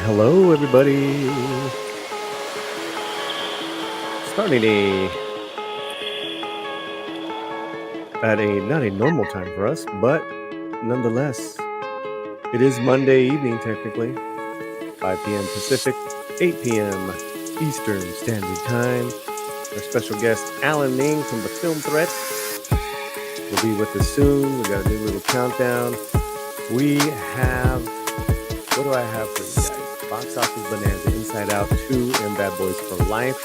Hello, everybody. Starting at a not a normal time for us, but nonetheless, it is Monday evening technically, 5 p.m. Pacific, 8 p.m. Eastern Standard Time. Our special guest Alan Ning from the Film Threat will be with us soon. We got a new little countdown. We have what do I have for you guys? Box Office Bonanza, Inside Out 2, and Bad Boys for Life.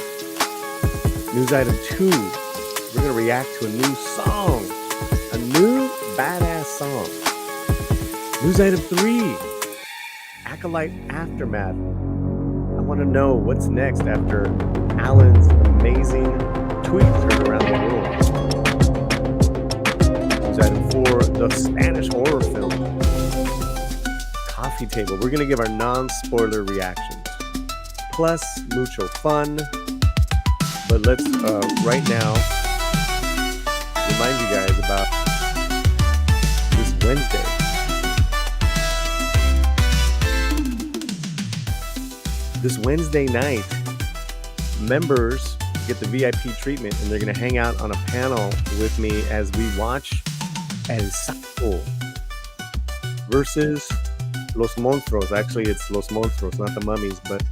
News item 2, we're going to react to a new song, a new badass song. News item 3, Acolyte Aftermath. I want to know what's next after Alan's amazing tweets heard around the world. News item 4, the Spanish horror film, Coffee Table. We're going to give our non-spoiler reactions. Plus, Mucho fun. But let's, right now, remind you guys about this Wednesday. This Wednesday night, members get the VIP treatment, and they're going to hang out on a panel with me as we watch El Sapo versus Los Monstruos. Actually, it's Los Monstruos, not the mummies, but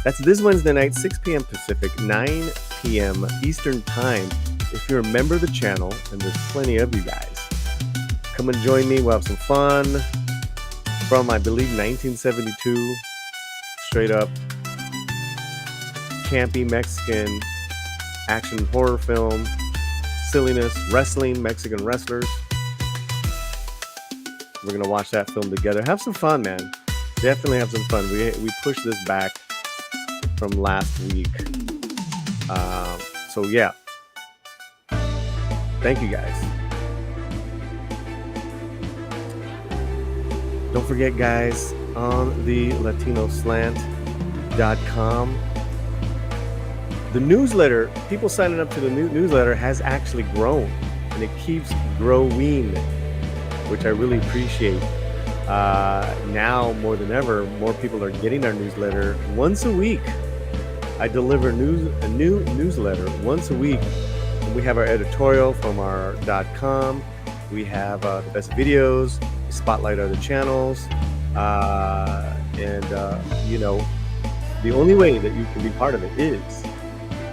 that's this Wednesday night, 6 p.m. Pacific, 9 p.m. Eastern Time. If you're a member of the channel, and there's plenty of you guys, come and join me. We'll have some fun from, I believe, 1972. Straight up campy Mexican action horror film, silliness, wrestling, Mexican wrestlers. We're going to watch that film together. Have some fun, man. Definitely have some fun. We pushed this back from last week. So yeah, thank you guys. Don't forget, guys, on the latinoslant.com, the newsletter, people signing up to the new newsletter has actually grown, and it keeps growing, which I really appreciate. Now more than ever, more people are getting our newsletter once a week. I deliver a new newsletter once a week. And we have our editorial from our .com. We have the best videos, spotlight other channels, and you know, the only way that you can be part of it is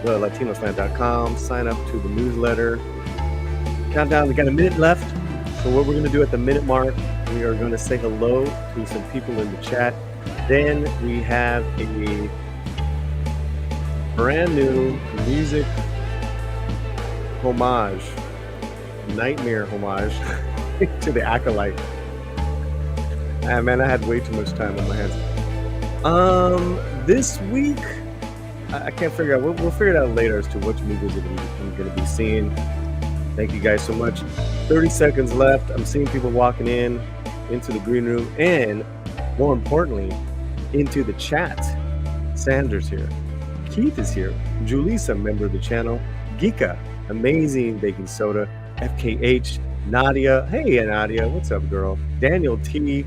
the latinoslant.com. Sign up to the newsletter. Countdown. We got a minute left. So what we're going to do at the minute mark, we are going to say hello to some people in the chat. Then we have a brand new music homage, nightmare homage to the Acolyte. Man, I had way too much time on my hands. This week, I can't figure out. We'll figure it out later as to which movies I'm going to be seeing. Thank you guys so much. 30 seconds left. I'm seeing people walking into the green room, and more importantly, into the chat. Sanders here. Keith is here. Julissa, member of the channel. Geeka, amazing baking soda. FKH, Nadia. Hey, Nadia, what's up, girl? Daniel T.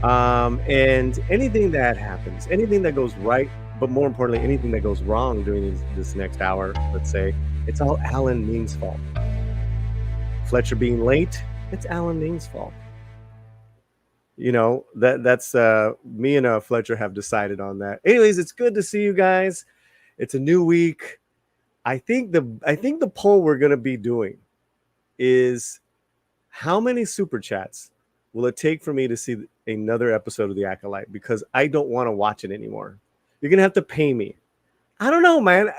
And anything that happens, anything that goes right, but more importantly, anything that goes wrong during this next hour, let's say, it's all Alan Ning's fault. Fletcher being late, it's Alan Ning's fault. You know, that's me and Fletcher have decided on that. Anyways, it's good to see you guys. It's a new week. I think the poll we're gonna be doing is how many super chats will it take for me to see another episode of The Acolyte, because I don't want to watch it anymore. You're gonna have to pay me. I don't know, man.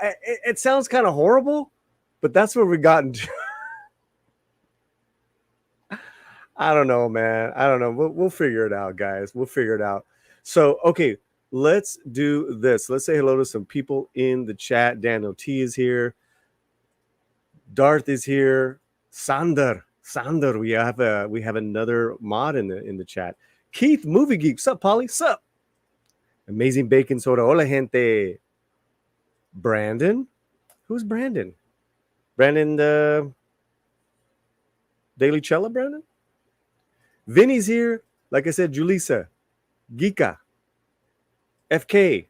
It sounds kind of horrible, but that's where we got into. I don't know, man. I don't know. We'll figure it out, guys. We'll figure it out. So, okay, let's do this. Let's say hello to some people in the chat. Daniel T is here. Darth is here. Sander, we have another mod in the chat. Keith, Movie Geek. Sup, Polly? Sup? Amazing Bacon Soda. Hola, gente. Brandon? Who's Brandon? Brandon, Daily Cella, Brandon? Vinny's here. Like I said, Julissa, Geeka, FK,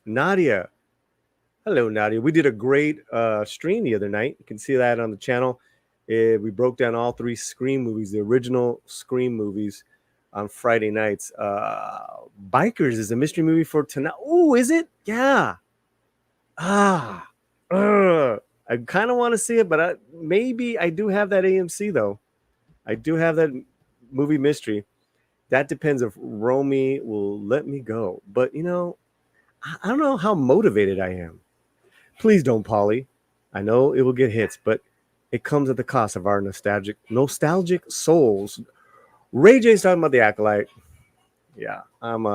Nadia. Hello, Nadia. We did a great stream the other night. You can see that on the channel. We broke down all 3 Scream movies, the original Scream movies, on Friday nights. Bikers is a mystery movie for tonight. Oh, is it? Yeah. I kind of want to see it, but maybe I do have that AMC though. I do have that movie mystery. That depends if Romy will let me go. But I don't know how motivated I am. Please don't, Polly. I know it will get hits, but it comes at the cost of our nostalgic souls. Ray J's talking about the Acolyte. Yeah, I'm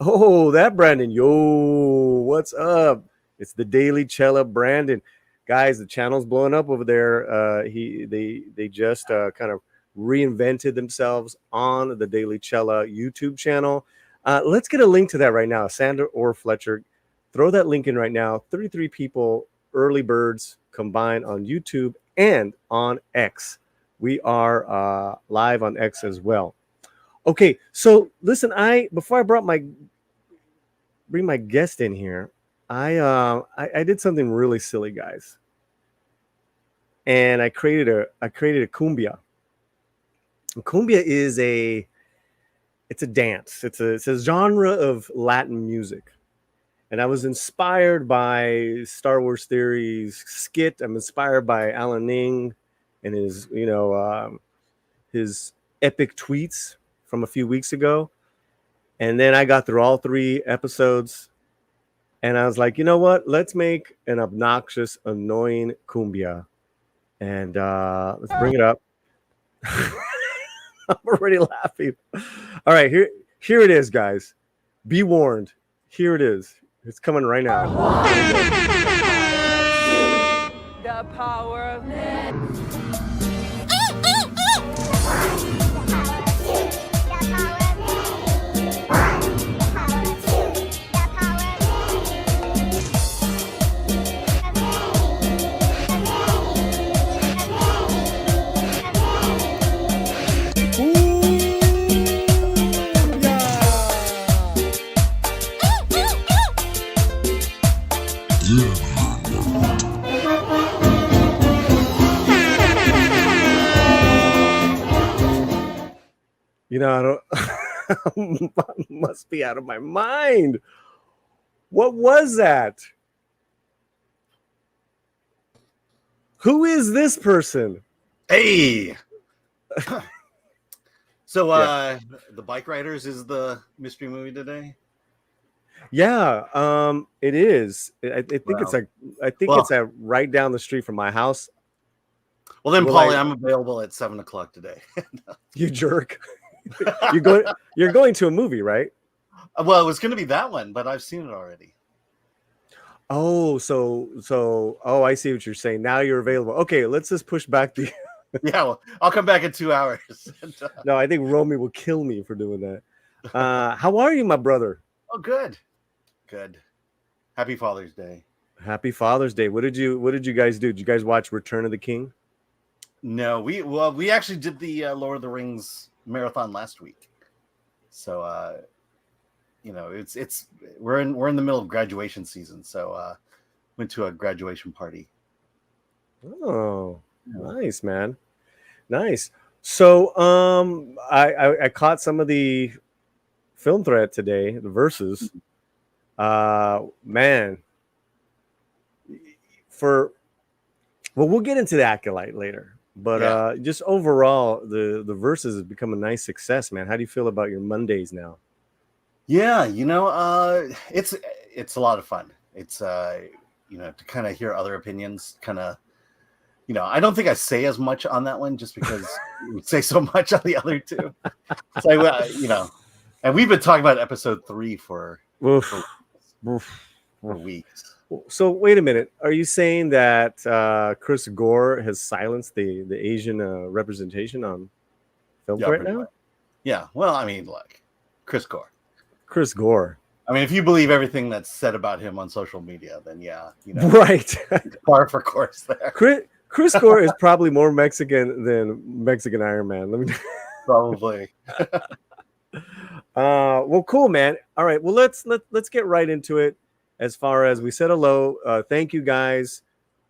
Oh, that Brandon. Yo, what's up? It's the Daily Cella Brandon. Guys, the channel's blowing up over there. They just kind of reinvented themselves on the Daily Cella YouTube channel. Let's get a link to that right now. Sandra or Fletcher, throw that link in right now. 33 people, early birds combined on YouTube and on X. We are live on X as well. Okay, so listen, before I bring my guest in here, I did something really silly, guys. And I created a cumbia. And cumbia is it's a dance. It's a genre of Latin music. And I was inspired by Star Wars Theory's skit. I'm inspired by Alan Ning and his epic tweets from a few weeks ago. And then I got through all 3 episodes and I was like, you know what? Let's make an obnoxious, annoying cumbia. And let's bring it up. I'm already laughing. All right, here it is, guys. Be warned. Here it is. It's coming right now. The power of I don't must be out of my mind. What was that? Who is this person? Hey. So The Bike Riders is the mystery movie today? Yeah, it is. I think it's right down the street from my house. Well then, Paulie, I'm available at 7:00 today. You jerk. You're going to a movie, right? Well, it was going to be that one, but I've seen it already. Oh, I see what you're saying. Now you're available. Okay, let's just push back the. Yeah, well, I'll come back in 2 hours. No, I think Romy will kill me for doing that. How are you, my brother? Oh, good. Happy Father's Day. Happy Father's Day. What did you guys do? Did you guys watch Return of the King? No, we actually did the Lord of the Rings marathon last week. So we're in the middle of graduation season, so went to a graduation party. Oh, nice, man. Nice. So I caught some of the film thread today, the verses. Man, we'll get into the Acolyte later, but just overall the verses has become a nice success, man. How do you feel about your Mondays now? Yeah, it's a lot of fun. It's to kind of hear other opinions, kind of, I don't think I say as much on that one just because we say so much on the other two. So and we've been talking about episode 3 for weeks. So wait a minute. Are you saying that Chris Gore has silenced the Asian representation on film right now? Much. Yeah. Well, I mean, look, Chris Gore. I mean, if you believe everything that's said about him on social media, then right. Par for course there. Chris Gore is probably more Mexican than Mexican Iron Man. Let me probably. Well, cool, man. All right. Well, let's get right into it. As far as we said hello, thank you guys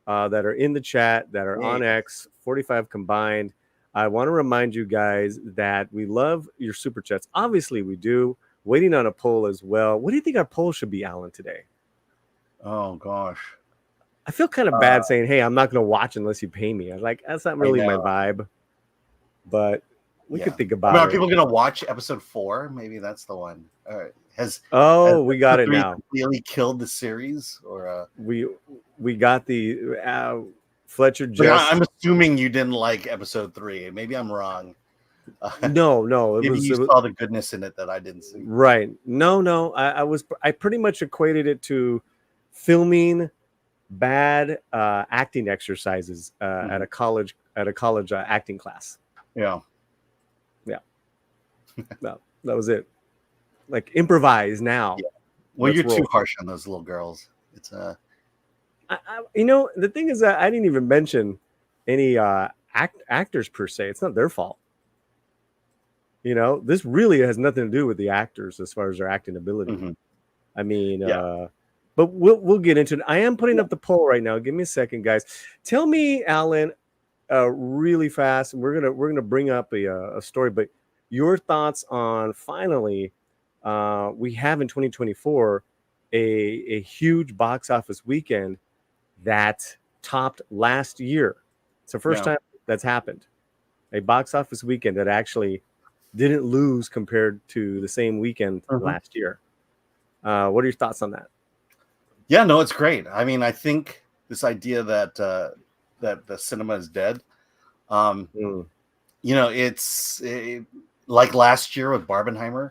that are in the chat, that are on X, 45 combined. I want to remind you guys that we love your super chats. Obviously, we do. Waiting on a poll as well. What do you think our poll should be, Alan, today? Oh gosh, I feel kind of bad saying, "Hey, I'm not going to watch unless you pay me." I'm like, that's not really my vibe. But we could think about Are it. people gonna watch episode 4? Maybe that's the one. All right. Has we got it now. Really killed the series, or we got the Fletcher. Just I'm assuming you didn't like episode 3. Maybe I'm wrong. No, maybe you saw the goodness in it that I didn't see. Right? No. I pretty much equated it to filming bad acting exercises at a college acting class. Yeah. No, that was it. Like improvise now. Yeah. Well, you're too harsh on those little girls. It's the thing is that I didn't even mention any actors per se. It's not their fault. This really has nothing to do with the actors as far as their acting ability. Mm-hmm. I mean, but we'll get into it. I am putting up the poll right now. Give me a second, guys. Tell me, Alan, really fast. We're gonna bring up a story, but your thoughts on finally we have in 2024 a huge box office weekend that topped last year. It's the first time that's happened. A box office weekend that actually didn't lose compared to the same weekend last year. What are your thoughts on that? Yeah, no, it's great. I mean, I think this idea that that the cinema is dead. It's like last year with Barbenheimer.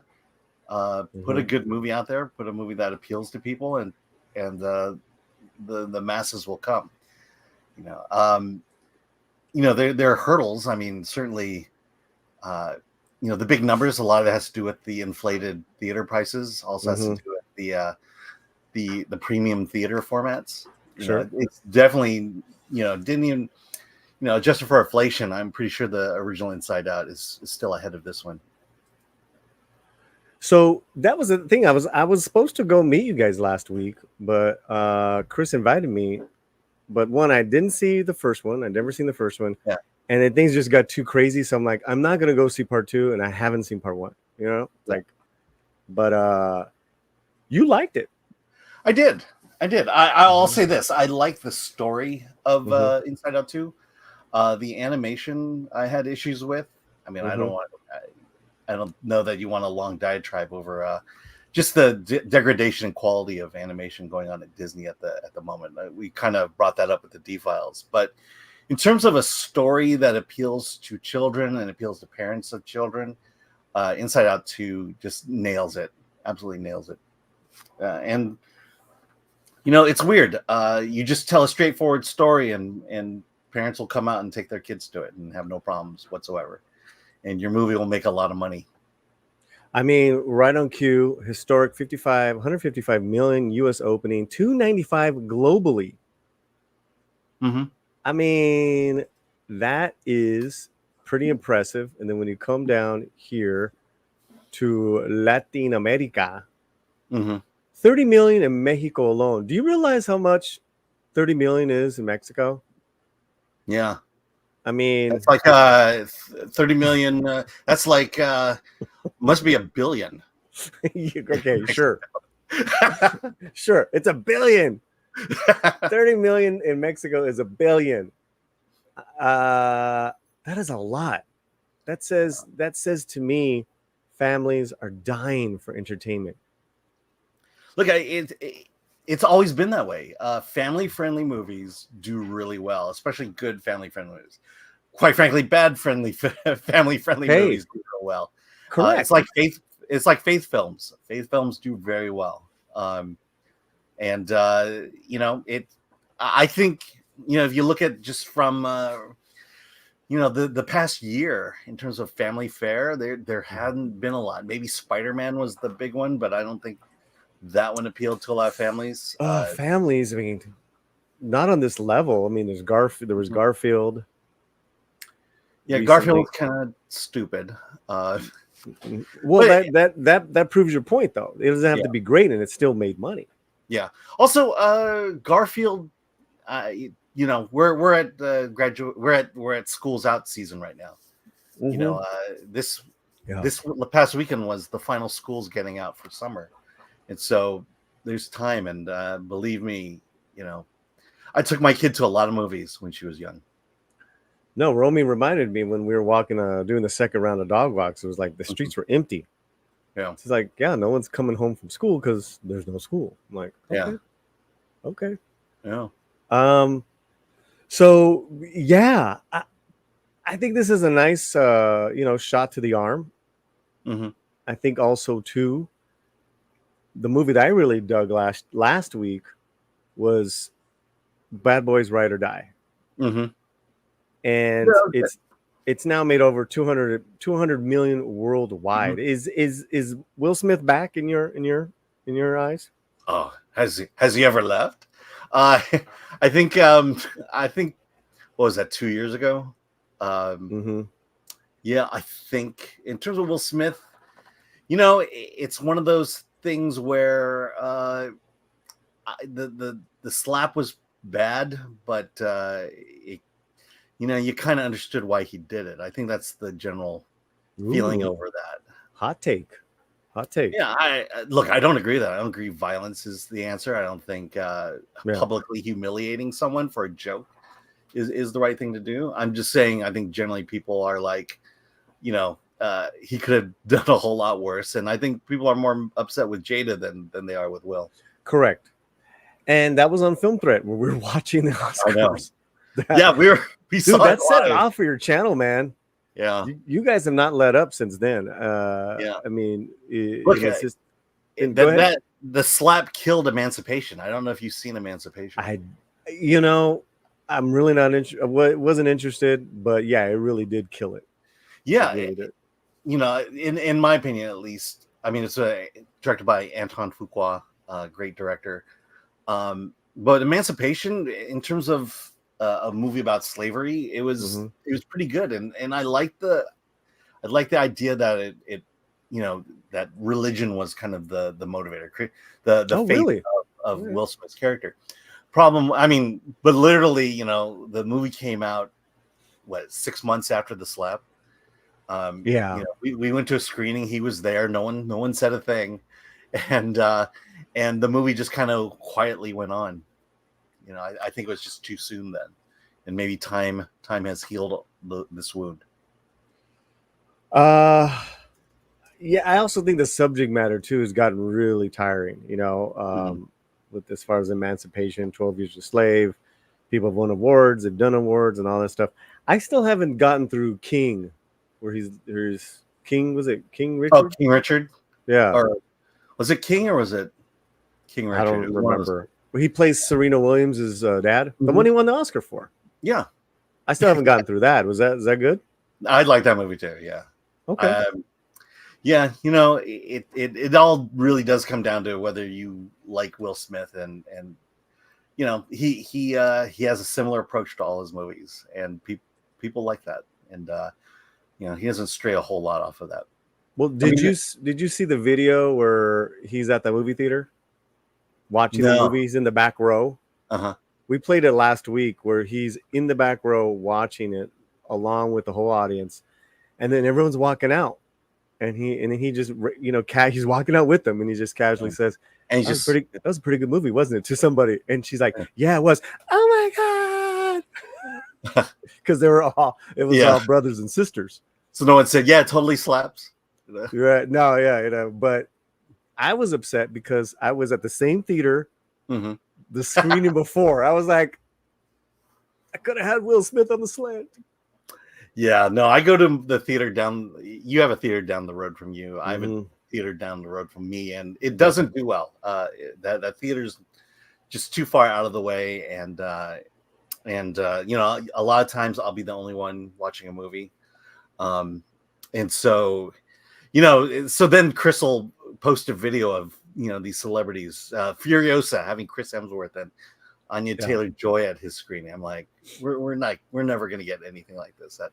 Put a good movie out there. Put a movie that appeals to people, and the masses will come. There are hurdles. I mean, certainly. The big numbers, a lot of it has to do with the inflated theater prices. Also has to do with the premium theater formats. It's definitely, didn't even, adjusted for inflation, I'm pretty sure the original Inside Out is still ahead of this one. So that was the thing. I was supposed to go meet you guys last week, but Chris invited me. But one, I didn't see the first one. I'd never seen the first one. Yeah. And then things just got too crazy. So I'm like, I'm not going to go see part 2. And I haven't seen part 1, but you liked it. I did. I'll say this. I like the story of Inside Out 2. The animation I had issues with. I mean, I don't know that you want a long diatribe over just the degradation and quality of animation going on at Disney at the moment. We kind of brought that up with the D-Files, but in terms of a story that appeals to children and appeals to parents of children, Inside Out 2 just nails it. Absolutely nails it. And it's weird. You just tell a straightforward story, and parents will come out and take their kids to it and have no problems whatsoever. And your movie will make a lot of money. I mean, right on cue. Historic 155 million U.S. opening, 295 globally. I mean, that is pretty impressive. And then when you come down here to Latin America, 30 million in Mexico alone. Do you realize how much 30 million is in Mexico? Yeah. I mean, it's like 30 million. That's like must be a billion. Okay, sure. Sure, it's a billion. 30 million in Mexico is a billion. That is a lot. That says to me, families are dying for entertainment. Look, it's always been that way. Family-friendly movies do really well, especially good family-friendly movies. Quite frankly, bad family-friendly movies do real well. Correct. It's like faith films. Faith films do very well. I think if you look at just from the past year in terms of family fare, there hadn't been a lot. Maybe Spider-Man was the big one, but I don't think that one appealed to a lot of families. Families, I mean, not on this level. I mean, there was Garfield. Yeah, Garfield was kind of stupid. Well, But that proves your point, though. It doesn't have yeah, to be great, and it still made money. yeah. Also, Garfield. You know, we're at graduate. We're at school's out season right now. You know, this Yeah. this past weekend was the final schools getting out for summer, and so there's time. And believe me, you know, I took my kid to a lot of movies when she was young. No, Romy reminded me when we were walking, doing the second round of dog walks. It was like the Mhm. streets were empty. Yeah, She's like, yeah, no one's coming home from school because there's no school. I'm like, yeah, okay, okay. yeah. Um, so yeah, I think this is a nice, shot to the arm. Hmm. I think also too, the movie that I really dug last week was Bad Boys Ride or Die, Hmm. and Yeah, it's now made over 200 million worldwide. mhm. Is Will Smith back in your eyes? Oh, has he ever left? Uh, I think I think what was that 2 years ago? Um, Mm-hmm. yeah, I think in terms of Will Smith, you know, it's one of those things where the slap was bad, but you know, you kind of understood why he did it. I think that's the general feeling Ooh, over that. hot take. Hot take. Yeah, look. I don't agree that. I don't agree. Violence is the answer. I don't think Yeah. publicly humiliating someone for a joke is the right thing to do. I'm just saying. I think generally people are like, you know, he could have done a whole lot worse, and I think people are more upset with Jada than they are with Will. Correct. And that was on Film Threat where we were watching the I know. Oscars. Yeah, we Dude, saw it that set it live. off for your channel, man. Yeah, You guys have not let up since then. yeah. I mean, Look, it's just. And go that ahead. the slap killed Emancipation. I don't know if you've seen Emancipation. I, you know, I'm really not interested. Wasn't interested, but yeah, it really did kill it. It Yeah, really did. you know, in my opinion, at least. I mean, it's directed by Anton Fuqua, great director. But Emancipation, in terms of a movie about slavery, Mm-hmm. it was pretty good, and I like the idea that it you know that religion was kind of the motivator, the Oh, faith really? of Okay. Will Smith's character. Problem, I mean, but literally, you know, the movie came out what 6 months after the slap. You Yeah. know, we went to a screening. He was there. No one said a thing, and the movie just kind of quietly went on. You know, I think it was just too soon then, and maybe time has healed this wound. Uh, yeah. I also think the subject matter too has gotten really tiring. Mhm. With as far as emancipation, 12 Years a Slave, people have won awards, they've done awards, and all that stuff. I still haven't gotten through King, where there's King. Was it King Oh, Richard? King Richard, Yeah, or was it King or was it King I Richard? It don't was one of those. remember. He plays Serena Williams' dad, the Mhm. one he won the Oscar for. Yeah, I still haven't gotten through that. Is that good? I like that movie too. Yeah. Okay. Um, yeah, you know, it all really does come down to whether you like Will Smith and you know he has a similar approach to all his movies, and people like that, and you know he doesn't stray a whole lot off of that. Well, I mean, did you see the video where he's at the movie theater watching the no, movie? He's in the back row. uh-huh. We played it last week where he's in the back row watching it along with the whole audience, and then everyone's walking out, and he just he's walking out with them, and he just casually says, And he's just That was a pretty good movie, wasn't it?" To somebody, and she's like, "Yeah, it was." Oh my god, because it was yeah. all brothers and sisters. So no one said, yeah, it totally slaps. Right? No, yeah, but I was upset because I was at the same theater Hmm. the screening before. I was like, I could have had Will Smith on the slant. Yeah, no, I go to the theater down. You have a theater down the road from you. I have a Mhm. theater down the road from me, and it Yeah. doesn't do well. That theater's just too far out of the way, and you know, a lot of times I'll be the only one watching a movie, and so you know, so then Chris will post a video of these celebrities, Furiosa having Chris Hemsworth and Anya Yeah. Taylor-Joy at his screening. I'm like, we're never gonna get anything like this at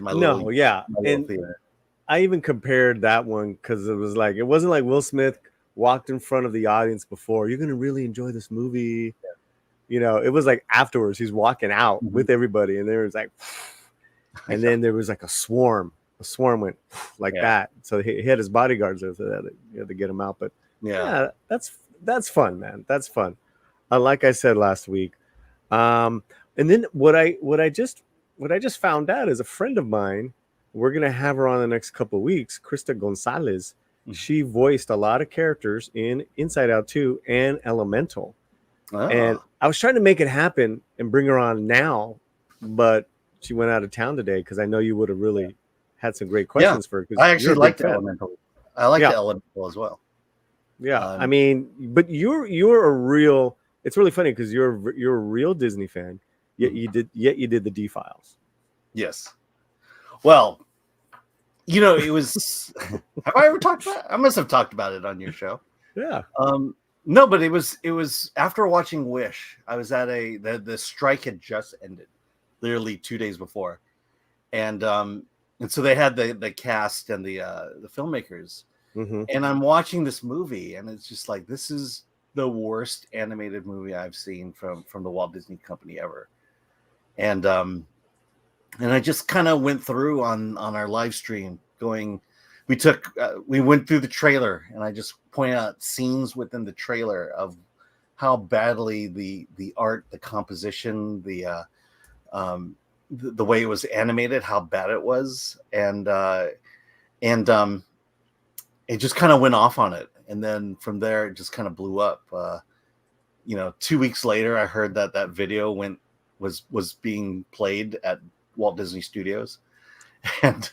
No, yeah. my little And theater. I even compared that one because it wasn't like Will Smith walked in front of the audience before. You're gonna really enjoy this movie. It was like afterwards he's walking out with everybody, and there was like, and then there was like a swarm. A swarm went like that. So he had his bodyguards there, so he had to get him out. But yeah, that's fun, man. That's fun. Like I said last week. And then what I just found out is a friend of mine. We're gonna have her on the next couple of weeks. Krista Gonzalez. She voiced a lot of characters in Inside Out 2 and Elemental. And I was trying to make it happen and bring her on now, but she went out of town today because I know you would have really had some great questions for her. I actually liked Elemental. I liked Elemental as well. Yeah, I mean, but you're a real. It's really funny because you're a real Disney fan. Yet you did the D-Files. Yes. Well, it was. Have I ever talked about it? I must have talked about it on your show. Yeah. No, but it was after watching Wish. I was at the strike had just ended, literally 2 days before, and so they had the cast and the filmmakers, and I'm watching this movie, and it's just like, this is the worst animated movie I've seen from the Walt Disney Company ever, and I just kind of went through on our live stream going. We went through the trailer, and I just pointed out scenes within the trailer of how badly the art, the composition, the way it was animated, how bad it was, and it just kind of went off on it, and then from there it just kind of blew up. 2 weeks later, I heard that video was being played at Walt Disney Studios. And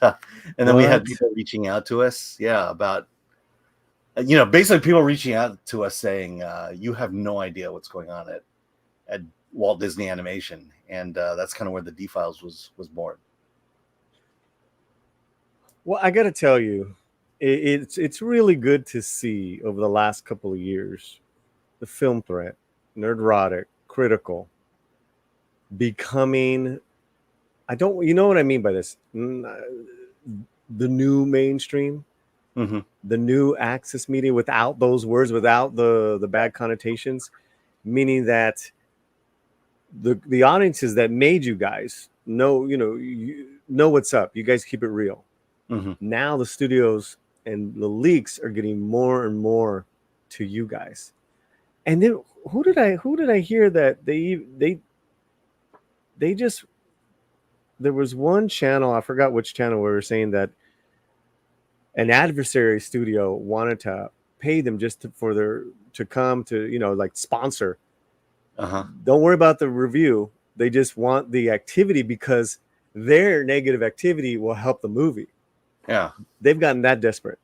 then we had people reaching out to us, about basically people reaching out to us saying, you have no idea what's going on at Walt Disney Animation, and that's kind of where the D-Files was born. Well, I got to tell you, it's really good to see over the last couple of years the Film Threat, Nerdrotic, Critical becoming. You know what I mean by this? The new mainstream, the new access media, without those words, without the bad connotations, meaning that the audiences that made you guys know what's up. You guys keep it real. Now the studios and the leaks are getting more and more to you guys. And then who did I hear that they just. There was one channel, I forgot which channel, where we were saying that an adversary studio wanted to pay them just to come to, like sponsor. Don't worry about the review. They just want the activity because their negative activity will help the movie. Yeah. They've gotten that desperate.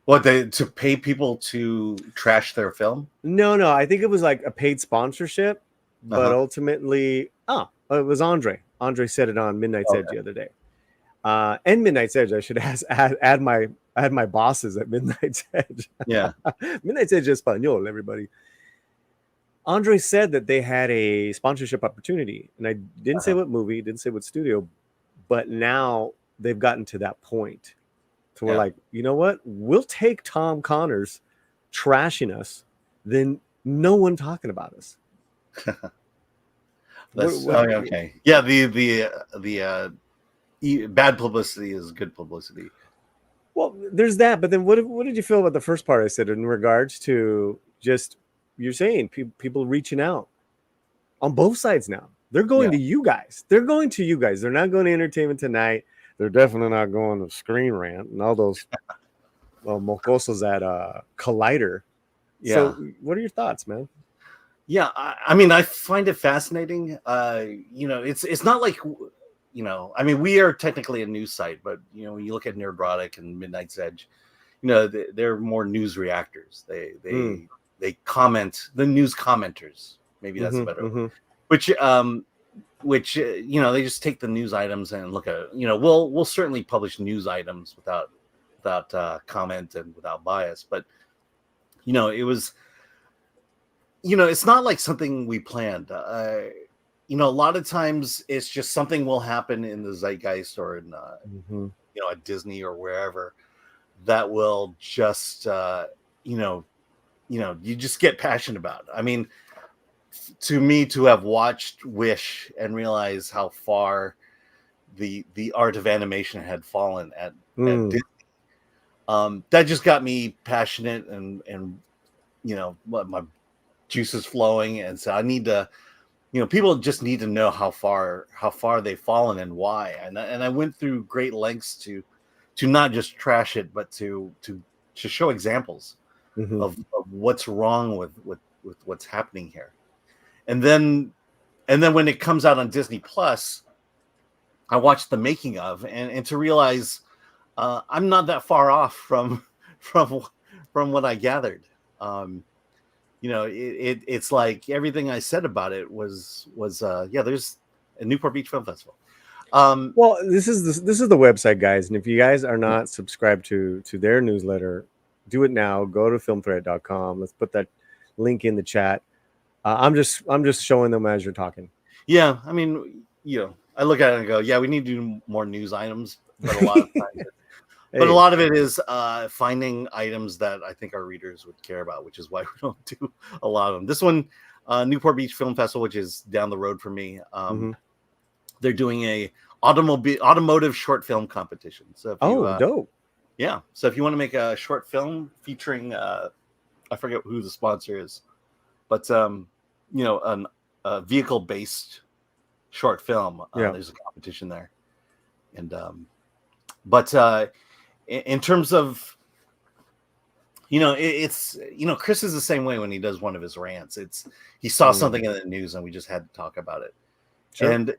What, to pay people to trash their film? No. I think it was like a paid sponsorship, but ultimately, it was Andre. Andre said it on Midnight's Edge the other day. And Midnight's Edge, I should add my bosses at Midnight's Edge. Yeah. Midnight's Edge Espanol, everybody. Andre said that they had a sponsorship opportunity, and I didn't say what movie, didn't say what studio, but now they've gotten to that point to where, like, you know what? We'll take Tom Connors trashing us than no one talking about us. Okay. Yeah, the bad publicity is good publicity. Well, there's that, but then what did you feel about the first part I said in regards to just, you're saying people reaching out on both sides now? They're going to you guys. They're going to you guys. They're not going to Entertainment Tonight. They're definitely not going to Screen Rant and all those mocosos at Collider. Yeah. So what are your thoughts, man? Yeah, I mean, I find it fascinating. It's not like, I mean, we are technically a news site, but, when you look at Nerdrotic and Midnight's Edge, they're more news reactors. They comment, the news commenters. Maybe that's a better word. Which they just take the news items and look at it. We'll certainly publish news items without comment and without bias, but it was. It's not like something we planned. A lot of times it's just something will happen in the zeitgeist or in at Disney or wherever, that will just you just get passionate about it. I mean, to me, to have watched Wish and realize how far the art of animation had fallen at Disney, that just got me passionate and my juices flowing. And so I need to, people just need to know how far they've fallen and why. And I went through great lengths to not just trash it, but to show examples of what's wrong with what's happening here. And then when it comes out on Disney Plus, I watched the making of, and to realize I'm not that far off from what I gathered. It's like everything I said about it was there's a Newport Beach Film Festival. Well, this is the website, guys, and if you guys are not subscribed to their newsletter, do it now. Go to filmthreat.com. Let's put that link in the chat. I'm just showing them as you're talking. Yeah, I mean, I look at it and go, yeah, we need to do more news items, but a lot of times, but a lot of it is finding items that I think our readers would care about, which is why we don't do a lot of them. This one, Newport Beach Film Festival, which is down the road from me, they're doing a automotive short film competition. So if you, dope. Yeah, so if you want to make a short film featuring, I forget who the sponsor is, but a vehicle-based short film, there's a competition there, and in terms of, it's Chris is the same way when he does one of his rants. He saw something in the news and we just had to talk about it. Sure. And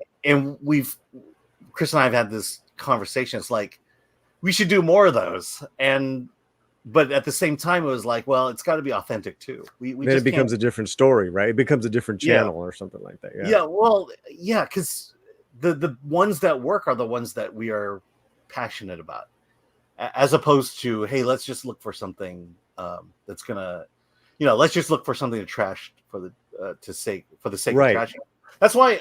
Chris and I have had this conversation. It's like, we should do more of those. But at the same time, it was like, well, it's got to be authentic too. Then it becomes a different story, right? It becomes a different channel or something like that. Yeah. Well, yeah, because the ones that work are the ones that we are passionate about, as opposed to, hey, let's just look for something that's gonna, let's just look for something to trash for the sake of trashing. That's why,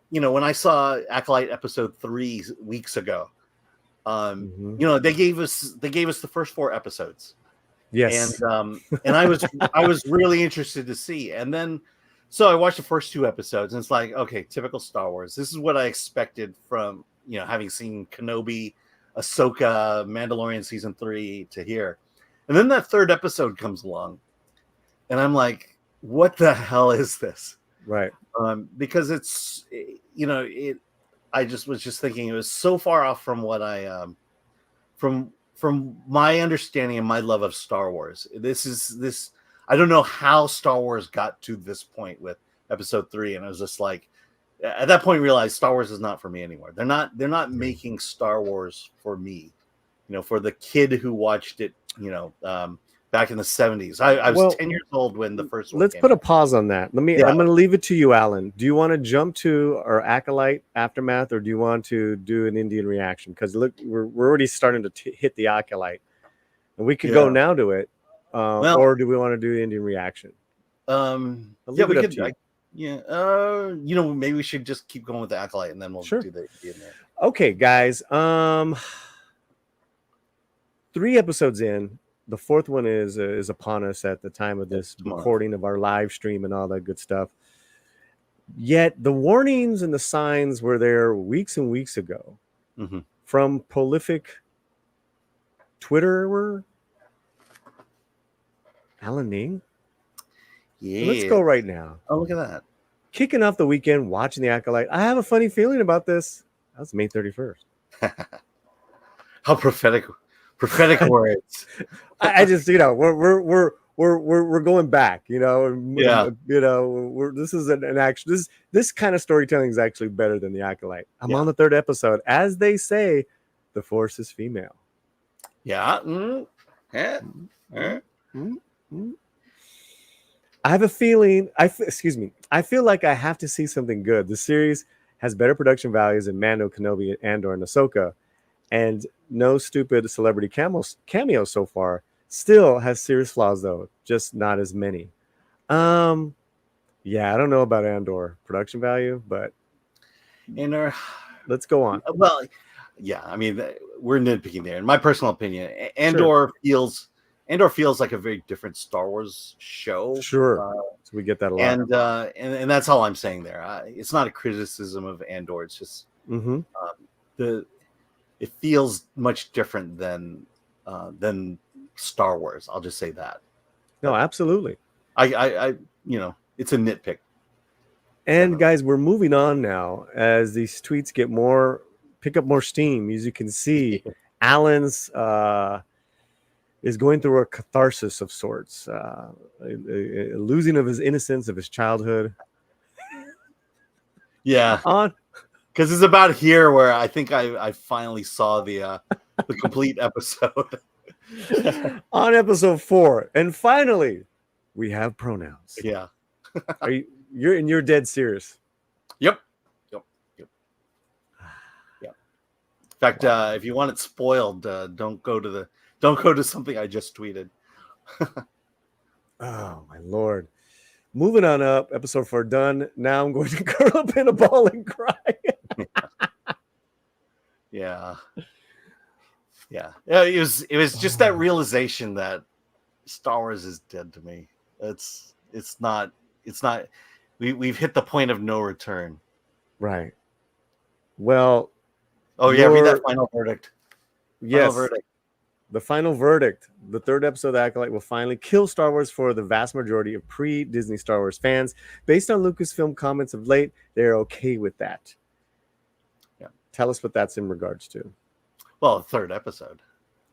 when I saw Acolyte episode 3 weeks ago, they gave us the first 4 episodes. Yes. And I was really interested to see. And then, so I watched the first 2 episodes, and it's like, okay, typical Star Wars. This is what I expected from, having seen Kenobi, Ahsoka, Mandalorian season 3 to here. And then that 3rd episode comes along, and I'm like, what the hell is this? Right. Because it's, I was just thinking it was so far off from what I, from my understanding and my love of Star Wars. I don't know how Star Wars got to this point with episode 3. And I was just like, at that point, realized Star Wars is not for me anymore. They're not making Star Wars for me, for the kid who watched it, back in the 70s. I was 10 years old when the first one Let's put a pause on that. I'm going to leave it to you, Alan. Do you want to jump to our Acolyte aftermath, or do you want to do an Indian reaction? Because look, we're already starting to hit the Acolyte, and we could go now to it, or do we want to do the Indian reaction? We could. Maybe we should just keep going with the Acolyte, and then we'll do the Indian. Okay, guys. 3 episodes in. The 4th one is upon us at the time of this recording of our live stream and all that good stuff. Yet the warnings and the signs were there weeks and weeks ago from prolific Twitterer Alan Ning. Yeah, let's go right now. Oh, look at that! Kicking off the weekend, watching the Acolyte. I have a funny feeling about this. That was May 31st. How prophetic words. I just, we're going back, this is an action. This kind of storytelling is actually better than the Acolyte. I'm on the 3rd episode. As they say, the Force is female. Yeah. I have a feeling. I feel like I have to see something good. The series has better production values than Mando, Kenobi, Andor, and Ahsoka, and no stupid celebrity cameos so far. Still has serious flaws though, just not as many. I don't know about Andor production value, but Andor. Let's go on. Well, yeah. I mean, we're nitpicking there. In my personal opinion, Andor feels like a very different Star Wars show. Sure. So we get that a lot. And that's all I'm saying there. It's not a criticism of Andor. It's just it feels much different than Star Wars. I'll just say that. No, absolutely. I it's a nitpick. And guys, we're moving on now as these tweets pick up more steam. As you can see, Alan's is going through a catharsis of sorts, a losing of his innocence of his childhood. Yeah, because it's about here where I think I finally saw the complete episode on episode 4, and finally we have pronouns. Yeah, you're dead serious? Yep. In fact, if you want it spoiled, don't go to something I just tweeted. Oh my lord! Moving on up, episode 4 done. Now I'm going to curl up in a ball and cry. Yeah. It was just that realization that Star Wars is dead to me. It's not. We've hit the point of no return. Right. Well. Oh yeah, read that final verdict. Yes. The final verdict. The 3rd episode of Acolyte will finally kill Star Wars for the vast majority of pre-Disney Star Wars fans. Based on Lucasfilm comments of late, they're okay with that. Yeah. Tell us what that's in regards to. Well, the 3rd episode.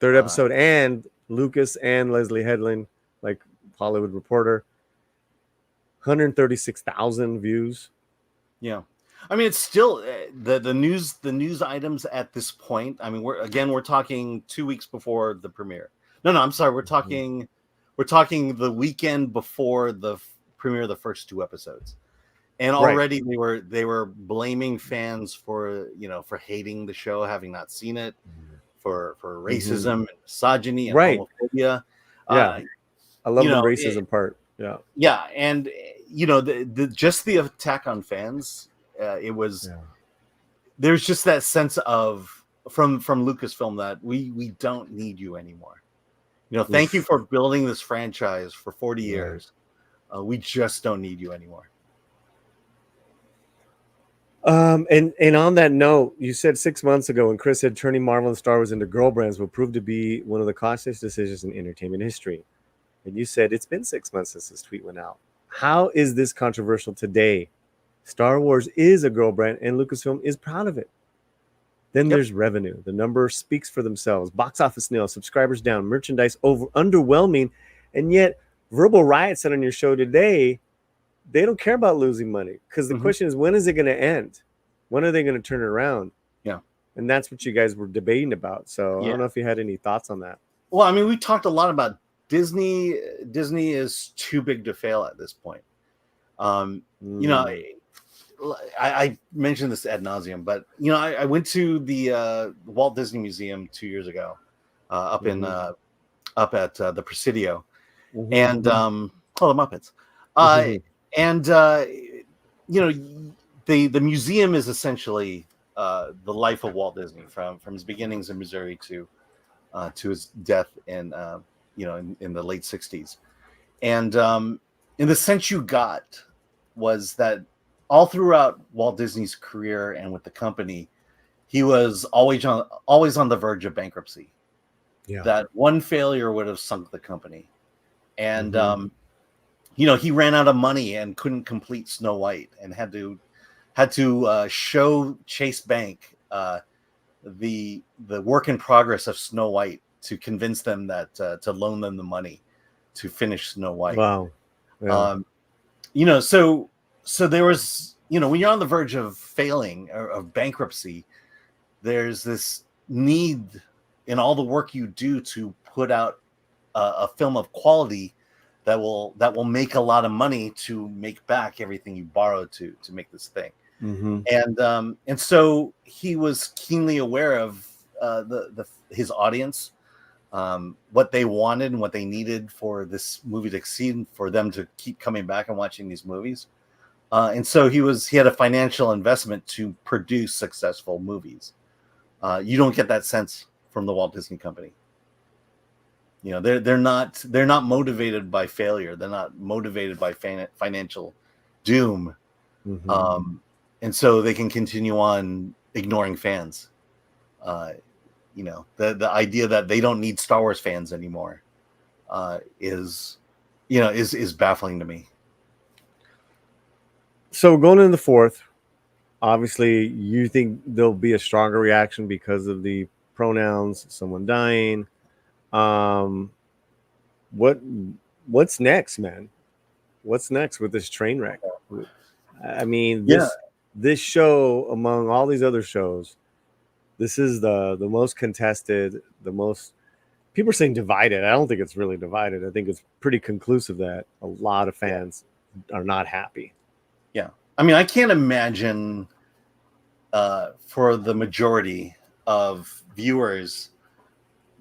3rd episode, and Lucas and Leslie Headland, like Hollywood Reporter, 136,000 views. Yeah. I mean, it's still the news items at this point. I mean, we're talking 2 weeks before the premiere. No, I'm sorry. We're talking the weekend before the premiere of the first 2 episodes, and already they were blaming fans for hating the show, having not seen it, for racism and misogyny and homophobia. Yeah, I love the racism part. Yeah, and just the attack on fans. It was there's just that sense of from Lucasfilm that we don't need you anymore. Thank you for building this franchise for 40 years. We just don't need you anymore. And on that note, you said 6 months ago when Chris said turning Marvel and Star Wars into girl brands will prove to be one of the costliest decisions in entertainment history. And you said it's been 6 months since this tweet went out. How is this controversial today? Star Wars is a girl brand, and Lucasfilm is proud of it. Then there's revenue. The number speaks for themselves. Box office nil, subscribers down, merchandise underwhelming, and yet Verbal Riot said on your show today, they don't care about losing money because the question is, when is it going to end? When are they going to turn it around? Yeah, and that's what you guys were debating about. So I don't know if you had any thoughts on that. Well, I mean, we talked a lot about Disney. Disney is too big to fail at this point. I mentioned this ad nauseum, but I went to the Walt Disney Museum 2 years ago, up at the Presidio, and the Muppets, and the museum is essentially the life of Walt Disney from his beginnings in Missouri to his death in the late 60s, and in the sense you got was that all throughout Walt Disney's career and with the company, he was always on the verge of bankruptcy. Yeah. That one failure would have sunk the company. And, he ran out of money and couldn't complete Snow White and had to show Chase Bank the work in progress of Snow White to convince them that to loan them the money to finish Snow White. Wow. Yeah. So there was, when you're on the verge of failing or of bankruptcy, there's this need in all the work you do to put out a film of quality that will make a lot of money to make back everything you borrowed to make this thing. And so he was keenly aware of his audience, what they wanted and what they needed for this movie to succeed, for them to keep coming back and watching these movies. And so he had a financial investment to produce successful movies. You don't get that sense from the Walt Disney Company. You know, they're not motivated by failure. They're not motivated by financial doom, and so they can continue on ignoring fans. You know, the idea that they don't need Star Wars fans anymore is baffling to me. So going into the fourth, obviously, you think there'll be a stronger reaction because of the pronouns, someone dying. What's next, man? What's next with this train wreck? I mean, this show, among all these other shows, this is the most contested, the most people are saying divided. I don't think it's really divided. I think it's pretty conclusive that a lot of fans are not happy. Yeah, I mean, I can't imagine for the majority of viewers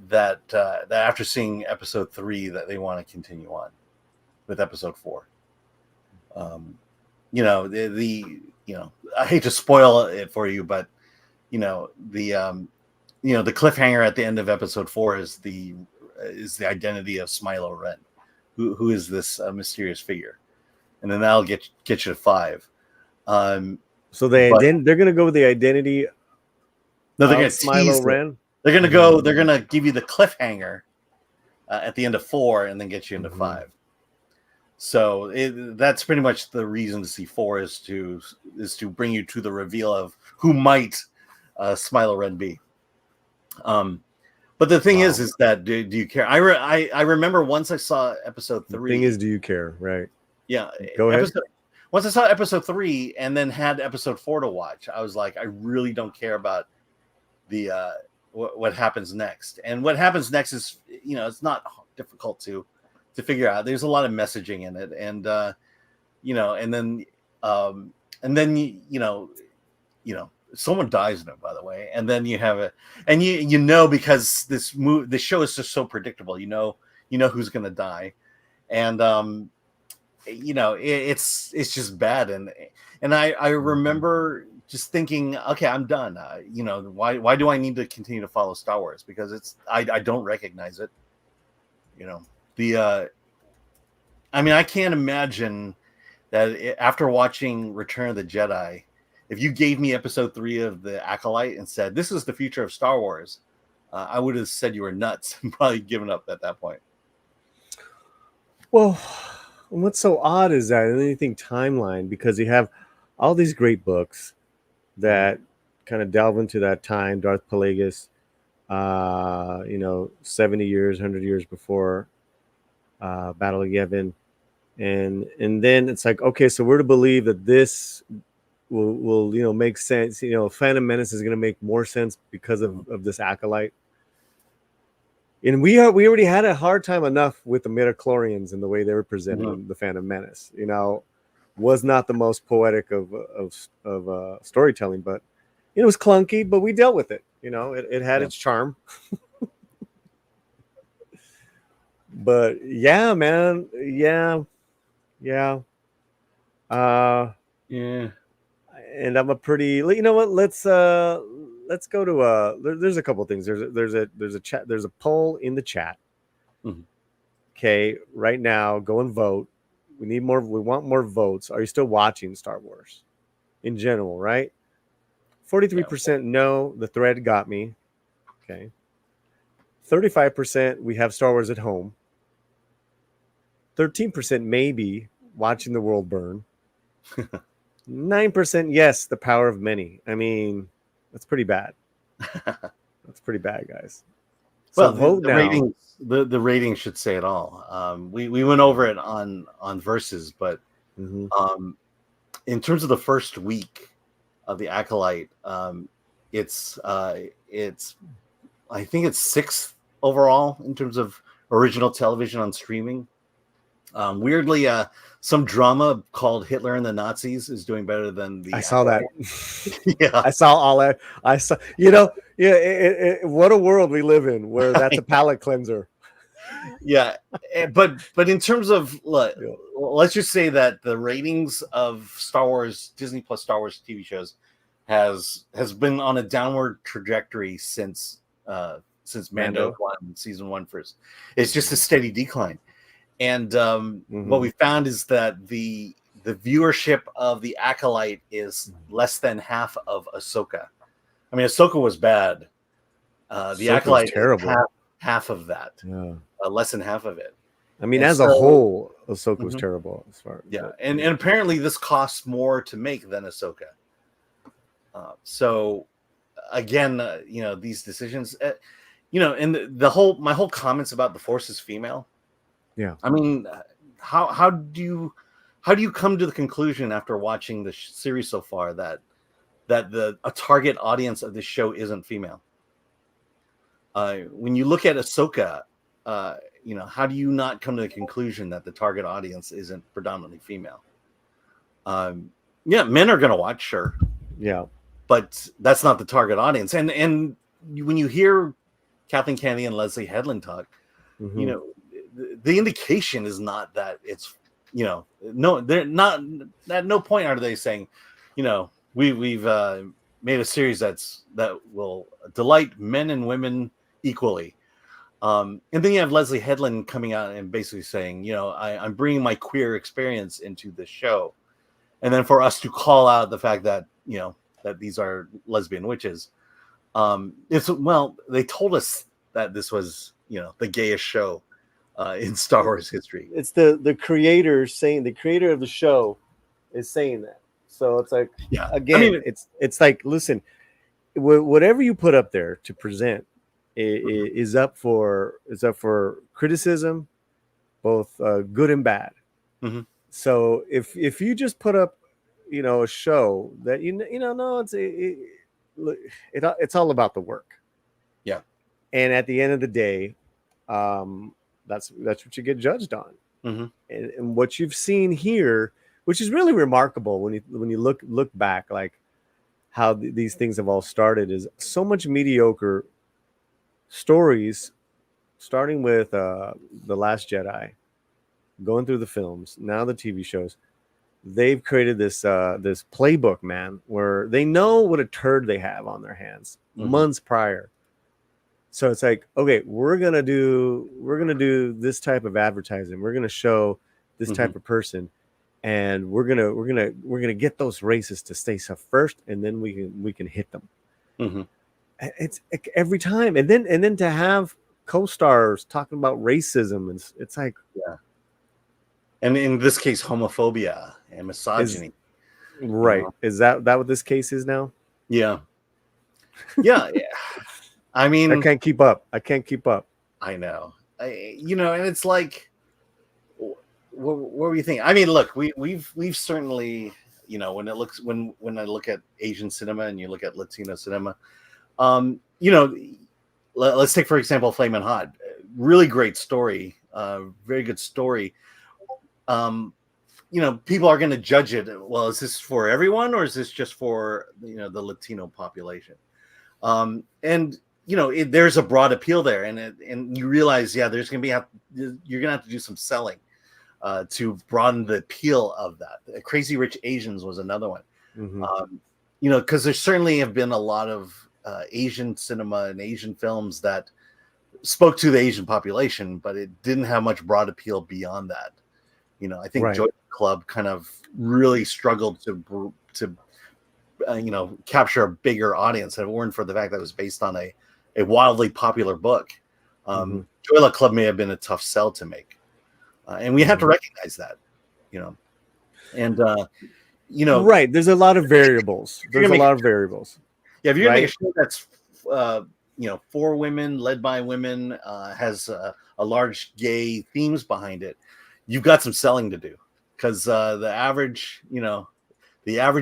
that after seeing episode 3 that they want to continue on with episode 4. You know, the you know, I hate to spoil it for you, but you know, the cliffhanger at the end of episode 4 is the identity of Smilo Ren, who is this mysterious figure, and then that'll get you to 5. So they're going to go with the identity. No, they're going to Smilo Ren. They're going to go. They're going to give you the cliffhanger at the end of 4, and then get you into 5. So that's pretty much the reason to see 4 is to bring you to the reveal of who might Smilo Ren be. But the thing is that do you care? I remember once I saw episode 3. The thing is, do you care? Right. Yeah. Go ahead. Once I saw episode 3 and then had episode 4 to watch, I was like, I really don't care about the what happens next. And what happens next is, you know, it's not difficult to figure out. There's a lot of messaging in it, and you know, and then you know, someone dies in it, by the way, and then you have and you know, because the show is just so predictable. You know who's gonna die, and you know, it's just bad. And I remember just thinking, okay, I'm done. You know, why do I need to continue to follow Star Wars? Because I don't recognize it. You know, I mean, I can't imagine that after watching Return of the Jedi, if you gave me episode 3 of the Acolyte and said, this is the future of Star Wars, I would have said you were nuts and probably given up at that point. Well, what's so odd is that in anything timeline, because you have all these great books that kind of delve into that time, Darth Plagueis, you know, 70 years, 100 years before Battle of Yavin. And then it's like, okay, so we're to believe that this will you know, make sense. You know, Phantom Menace is going to make more sense because of this Acolyte. And we already had a hard time enough with the midichlorians and the way they were presenting the Phantom Menace. You know, was not the most poetic of storytelling, but it was clunky, but we dealt with it. You know, it had its charm. But yeah, man, yeah. And I'm a pretty, you know what? Let's go to there's a couple of things. There's a chat. There's a poll in the chat. Okay, right now, go and vote. We want more votes. Are you still watching Star Wars in general? Right. 43% no. The thread got me. Okay. 35% we have Star Wars at home. 13% maybe watching the world burn. 9% yes, the power of many. I mean, that's pretty bad. That's pretty bad, guys. So well, vote the now. Ratings, the ratings should say it all. We went over it on Versus, but in terms of the first week of the Acolyte, it's I think it's 6th overall in terms of original television on streaming. Weirdly, some drama called Hitler and the Nazis is doing better than the. I saw that. Yeah, I saw all that. I saw. You know, what a world we live in, where that's a palate cleanser. Yeah, but in terms of let's just say that the ratings of Star Wars, Disney Plus Star Wars TV shows has been on a downward trajectory since Mando season 1 first. It's just a steady decline. And what we found is that the viewership of the Acolyte is less than half of Ahsoka. I mean, Ahsoka was bad. The Acolyte terrible. Is half of that. Yeah. Less than half of it. I mean, and as a whole, Ahsoka was terrible as far. And apparently this costs more to make than Ahsoka. So again, these decisions, and my whole comments about the Force is female. Yeah. I mean, how do you come to the conclusion after watching the series so far that a target audience of this show isn't female? When you look at Ahsoka, how do you not come to the conclusion that the target audience isn't predominantly female? Men are going to watch, sure. Yeah. But that's not the target audience. And when you hear Kathleen Kennedy and Leslie Headland talk, the indication is not that it's, no, they're not, at no point are they saying, we've made a series that will delight men and women equally. And then you have Leslie Headland coming out and basically saying, I'm bringing my queer experience into the show. And then for us to call out the fact that, that these are lesbian witches. They told us that this was, the gayest show in Star Wars history. It's the creator of the show is saying that. So it's like, again, it's like, listen, whatever you put up there to present is up for criticism, both good and bad. Mm-hmm. So if you just put up, a show that it's all about the work. Yeah. And at the end of the day, that's what you get judged on. Mm-hmm. And what you've seen here, which is really remarkable when you look back, like how these things have all started, is so much mediocre stories, starting with The Last Jedi, going through the films, now the TV shows. They've created this playbook, man, where they know what a turd they have on their hands months prior. So it's like, okay, we're gonna do this type of advertising. We're gonna show this type of person, and we're gonna get those races to stay first, and then we can hit them. Mm-hmm. It's every time, and then to have co-stars talking about racism, and it's like, and in this case, homophobia and misogyny. Right? Is that what this case is now? Yeah. I mean, I can't keep up. I know. And it's like, what were you thinking? I mean, look, we've certainly, when I look at Asian cinema and you look at Latino cinema, let's take, for example, Flamin' Hot. Really great story, very good story. People are going to judge it. Well, is this for everyone, or is this just for the Latino population? There's a broad appeal there, and you realize, there's going to you're going to have to do some selling to broaden the appeal of that. Crazy Rich Asians was another one. Because there certainly have been a lot of Asian cinema and Asian films that spoke to the Asian population, but it didn't have much broad appeal beyond that. I think Joy Club kind of really struggled to capture a bigger audience, and it weren't for the fact that it was based on a wildly popular book. Joy Club may have been a tough sell to make, and we have to recognize that. Right. There's a lot of variables. Yeah, if you're gonna make a show that's for women, led by women, has a large gay themes behind it, you've got some selling to do, because the average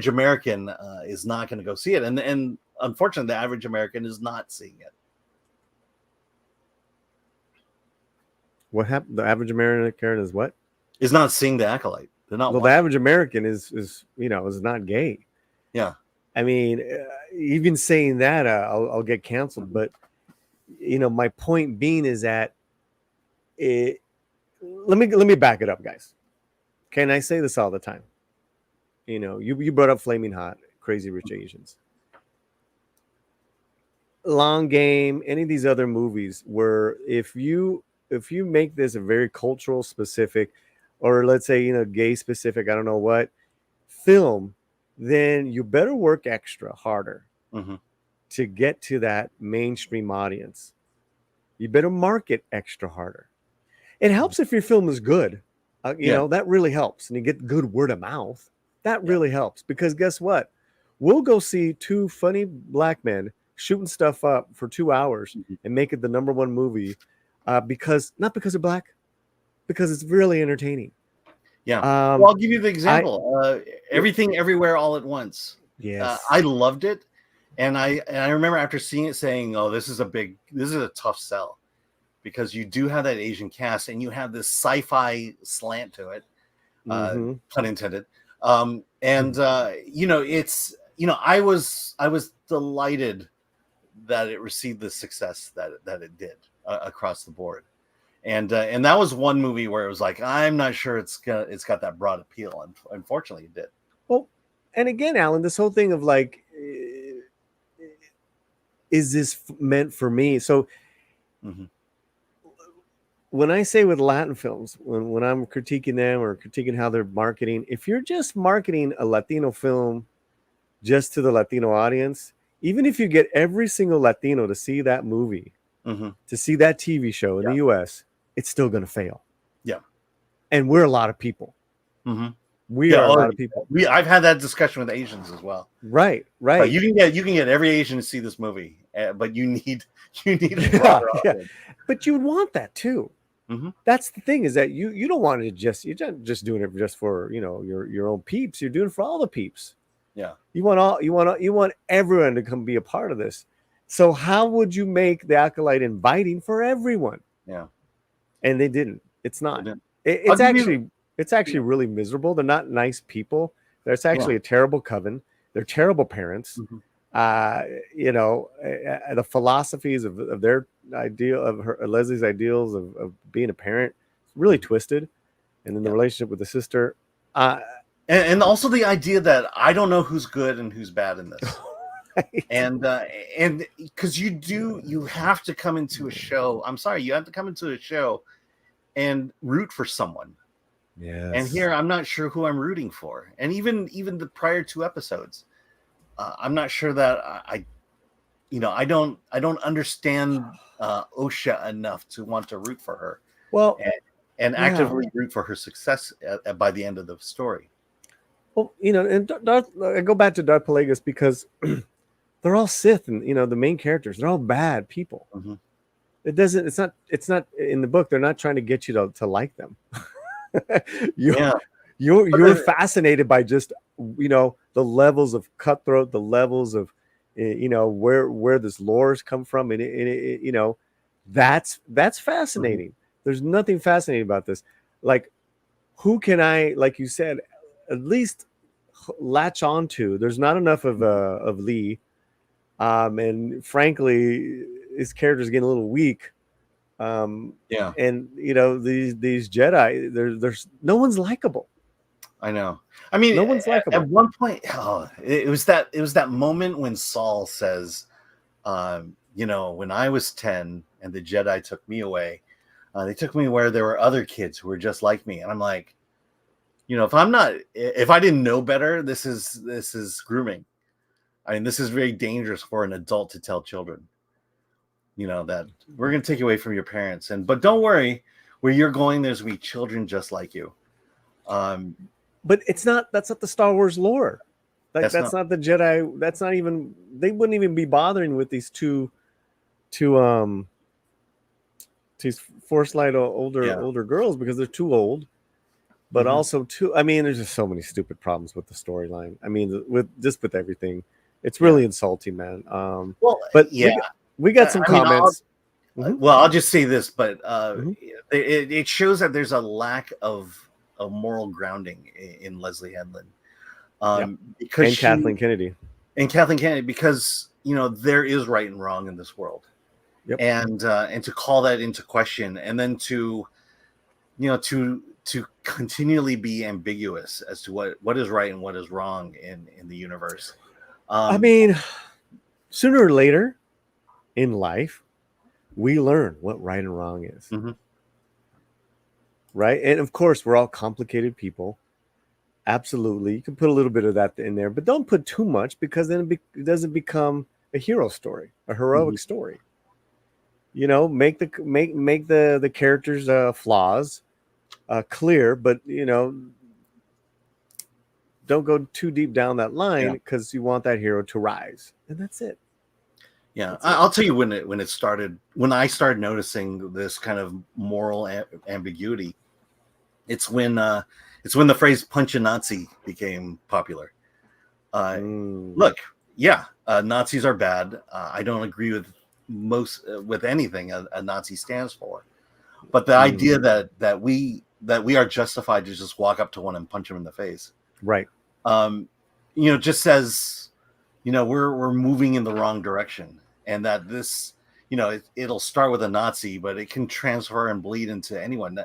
American is not going to go see it, and unfortunately, the average American is not seeing it. What happened? The average American is what? Is not seeing the Acolyte. They're not. Well, the average American is not gay. Yeah. I mean, even saying that, I'll get canceled. But my point being is that let me back it up, guys. Okay, and I say this all the time. You brought up Flaming Hot, Crazy Rich Asians. Long Game, any of these other movies, where if you make this a very cultural specific, or let's say gay specific, I don't know what film, then you better work extra harder Mm-hmm. to get to that mainstream audience. You better market extra harder. It helps if your film is good. Yeah. That really helps, and you get good word of mouth. That Yeah. really helps, because guess what? We'll go see two funny black men shooting stuff up for 2 hours Mhm. and make it the number one movie, because not because they're black, because it's really entertaining. Yeah. Well, Um, I'll give you the I example. yeah, Everything, everywhere, all at once. yes, I loved it, and I remember after seeing it saying, "Oh, this is a tough sell," because you do have that Asian cast, and you have this sci-fi slant to it, mm-hmm. pun intended. And I was delighted that it received the success that it did across the board. And that was one movie where it was like, I'm not sure it's got that broad appeal, and unfortunately it did. Well, and again, Alan, this whole thing of like, is this meant for me? So Mm-hmm. when I say with Latin films, when I'm critiquing them or critiquing how they're marketing, if you're just marketing a Latino film just to the Latino audience, even if you get every single Latino to see that movie, Mm-hmm. to see that TV show in Yeah. the US, it's still going to fail. Yeah. And we're a lot of people. Mm-hmm. We Yeah, are a lot of people. I've had that discussion with Asians as well. Right. But you can get every Asian to see this movie, but you need a broader audience. But you would want that too. Mm-hmm. That's the thing, is that you don't want to you're not just doing it just for your own peeps. You're doing it for all the peeps. Yeah. You want everyone to come be a part of this. So how would you make the Acolyte inviting for everyone? Yeah. And they didn't. It's not. It's Actually really miserable. They're not nice people. There's actually a terrible coven. They're terrible parents. Mm-hmm. The philosophies of their ideal of Leslie's ideals of being a parent, really twisted. And then the relationship with the sister. And also the idea that I don't know who's good and who's bad in this. Right. And because you have to come into a show. I'm sorry, you have to come into a show and root for someone. Yes. And here I'm not sure who I'm rooting for. And even the prior two episodes, I'm not sure that I don't understand Osha enough to want to root for her. Well, and actively root for her success by the end of the story. Well, and I go back to Darth Plagueis because they're all Sith, and the main characters, they're all bad people. Mm-hmm. It's not in the book. They're not trying to get you to like them. You're fascinated by just the levels of cutthroat, the levels of where this lore's come from, and that's fascinating. Mm-hmm. There's nothing fascinating about this. Like, who can I, like you said, at least latch on to? There's not enough of Lee, and frankly, his character's getting a little weak. And these Jedi, there's no one's likable. I know. I mean, no one's likable. At one point, it was that moment when Saul says, when I was 10 and the Jedi took me away, they took me where there were other kids who were just like me, and I'm like, if I didn't know better, this is grooming. I mean, this is very dangerous for an adult to tell children. That we're going to take you away from your parents, but don't worry, where you're going, there's going to be children just like you. But that's not the Star Wars lore. That's not the Jedi. That's not even, they wouldn't even be bothering with these two Force Light older girls, because they're too old. But also there's just so many stupid problems with the storyline. I mean, with everything, it's really insulting, man. We got some comments. I'll just say this, but it shows that there's a lack of moral grounding in Leslie Headland, because Kathleen Kennedy, because there is right and wrong in this world, and to call that into question, and then to continually be ambiguous as to what is right and what is wrong in the universe. I mean, sooner or later, in life, we learn what right and wrong is. Mm-hmm. Right. And of course, we're all complicated people. Absolutely. You can put a little bit of that in there, but don't put too much, because then it doesn't become a hero story, a heroic story. You know, make the characters' flaws clear, but don't go too deep down that line, because you want that hero to rise, and that's it. Yeah, I'll tell you when it started. When I started noticing this kind of moral ambiguity, it's when the phrase "punch a Nazi" became popular. Look, Nazis are bad. I don't agree with with anything a Nazi stands for, but the idea that we are justified to just walk up to one and punch him in the face, right? Just says, we're moving in the wrong direction, and that this, it'll start with a Nazi, but it can transfer and bleed into anyone.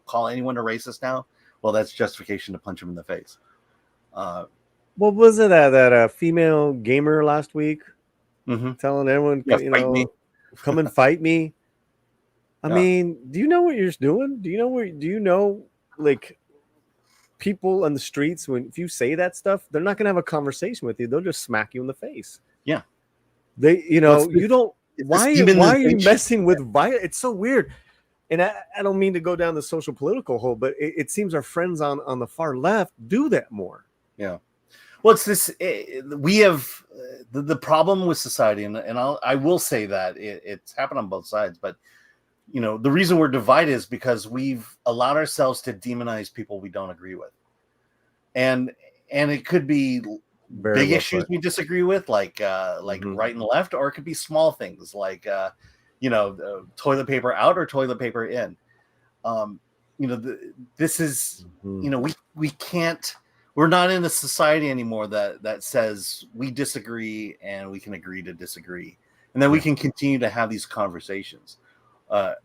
Call anyone a racist now. Well, that's justification to punch him in the face. What was it that female gamer last week telling everyone, come and fight me? I mean, do you know what you're doing? Do you know like people on the streets, if you say that stuff, they're not gonna have a conversation with you. They'll just smack you in the face. Yeah. They, you don't. Why are you messing with violence? It's so weird. And I don't mean to go down the social political hole, but it seems our friends on the far left do that more. Yeah. Well, it's this. We have the problem with society, and I will say that it's happened on both sides. But the reason we're divided is because we've allowed ourselves to demonize people we don't agree with, and it could be big issues we disagree with, like right and left, or it could be small things like toilet paper out or toilet paper in. This is we can't. We're not in a society anymore that says we disagree and we can agree to disagree, and that we can continue to have these conversations,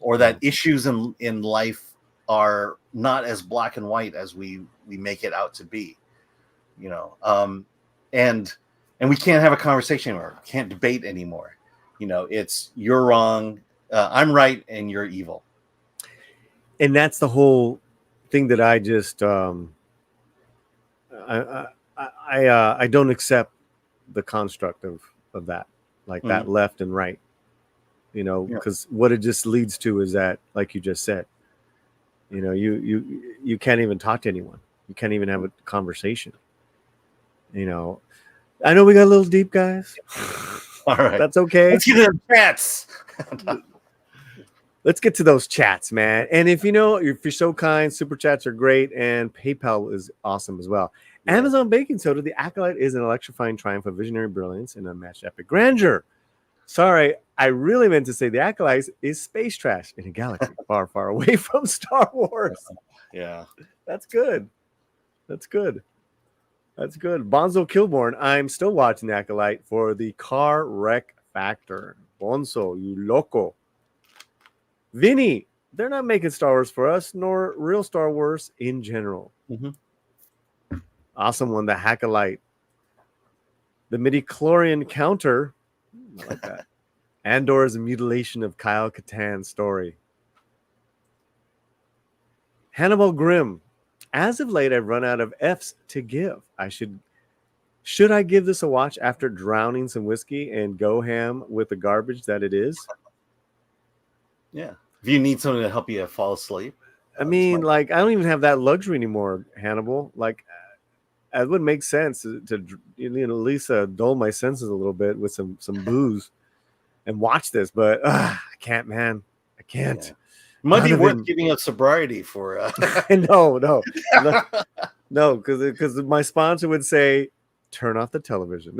or that issues in life are not as black and white as we make it out to be, and we can't have a conversation anymore, can't debate anymore. It's you're wrong, I'm right, and you're evil. And that's the whole thing that I just I don't accept the construct of that, like that left and right, because what it just leads to is that, like you just said, you can't even talk to anyone. You can't even have a conversation. I know we got a little deep, guys. All right, that's okay. Let's get to the chats. Let's get to those chats, man. And if you're so kind, super chats are great, and PayPal is awesome as well. Yeah. Amazon Baking Soda, the Acolyte is an electrifying triumph of visionary brilliance and unmatched epic grandeur. Sorry, I really meant to say the Acolyte is space trash in a galaxy far, far away from Star Wars. Yeah. That's good. That's good. Bonzo Kilborn, I'm still watching the Acolyte for the car wreck factor. Bonzo, you loco. Vinny, they're not making Star Wars for us, nor real Star Wars in general. Awesome one, the Acolyte. The midichlorian counter. I like that. Andor is a mutilation of Kyle Katarn's story. Hannibal Grimm. As of late, I've run out of F's to give. Should I give this a watch after drowning some whiskey and go ham with the garbage that it is? Yeah. If you need something to help you fall asleep. I mean, I don't even have that luxury anymore, Hannibal. It would make sense to at least dull my senses a little bit with some booze and watch this, but I can't, man. I can't. Yeah. Might be worth giving up sobriety for. No, because my sponsor would say, turn off the television.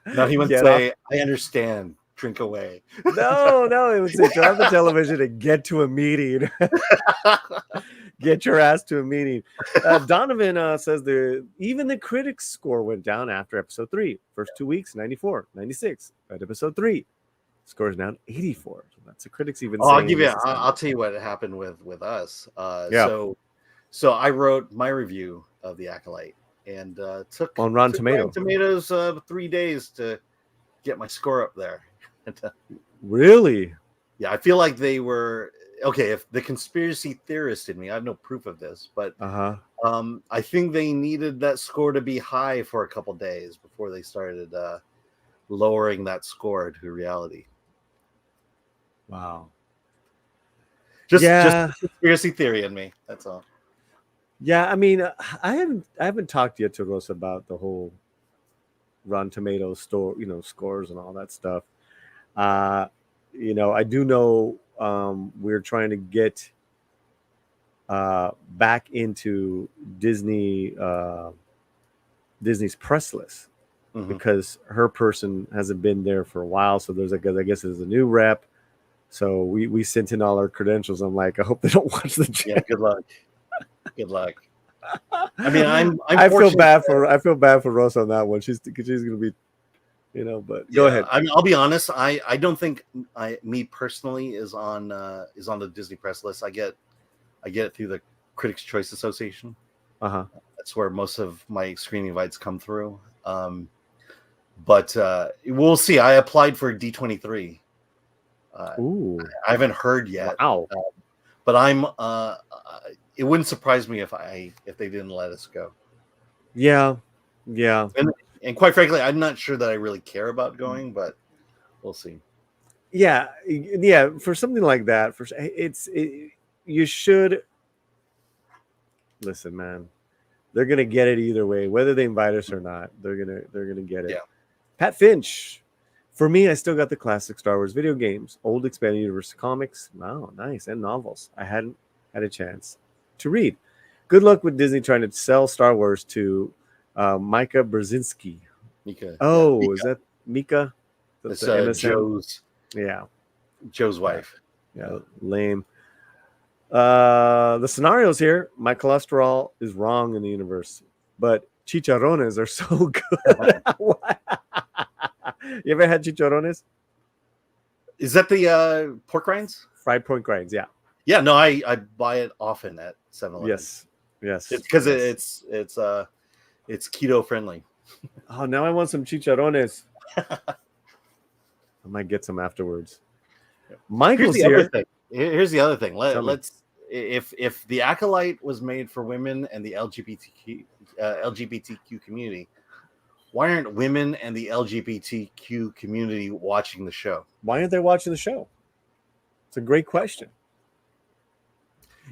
No, he would say, I understand. Drink away. No, it would say, turn off the television and get to a meeting. Get your ass to a meeting. Donovan says even the critics score went down after episode 3. First 2 weeks, 94, 96. At episode 3, score is now 84. So that's the critics even. I'll tell you what happened with us. So I wrote my review of the Acolyte, and took on Rotten Tomatoes 3 days to get my score up there. Really? Yeah, I feel like they were okay. If the conspiracy theorist in me, I have no proof of this, but I think they needed that score to be high for a couple days before they started lowering that score to reality. Wow. Just conspiracy theory in me. That's all. Yeah, I mean, I haven't talked yet to Rosa about the whole Rotten Tomatoes scores and all that stuff. I do know we're trying to get back into Disney's press list because her person hasn't been there for a while. So I guess there's a new rep. So we sent in all our credentials. I'm like, I hope they don't watch the channel. Yeah, good luck. Good luck. I mean, I feel bad for Rosa on that one. She's gonna be, but go ahead. I mean, I'll be honest. I don't think me personally is on the Disney press list. I get it through the Critics' Choice Association. That's where most of my screening invites come through. But we'll see. I applied for D23. Ooh. I haven't heard yet. Wow. But it wouldn't surprise me if they didn't let us go. Yeah. And quite frankly, I'm not sure that I really care about going, but we'll see. Yeah. For something like that, you should listen, man. They're gonna get it either way, whether they invite us or not. They're gonna get it. Yeah. Pat Finch. For me, I still got the classic Star Wars video games, old expanded universe comics. Wow, nice, and novels. I hadn't had a chance to read. Good luck with Disney trying to sell Star Wars to Mika Brzezinski. Mika. Oh, Mika. Is that Mika? It's Joe's wife. Yeah, lame. The scenarios here. My cholesterol is wrong in the universe, but chicharrones are so good. You ever had chicharrones? Is that the pork rinds? Fried pork rinds, yeah. Yeah, no, I buy it often at 7-Eleven. Yes. It's because it's keto friendly. Oh, now I want some chicharrones. I might get some afterwards. Michael's here. Here's the other thing. Let's if the Acolyte was made for women and the LGBTQ community, why aren't women and the LGBTQ community watching the show? Why aren't they watching the show? It's a great question.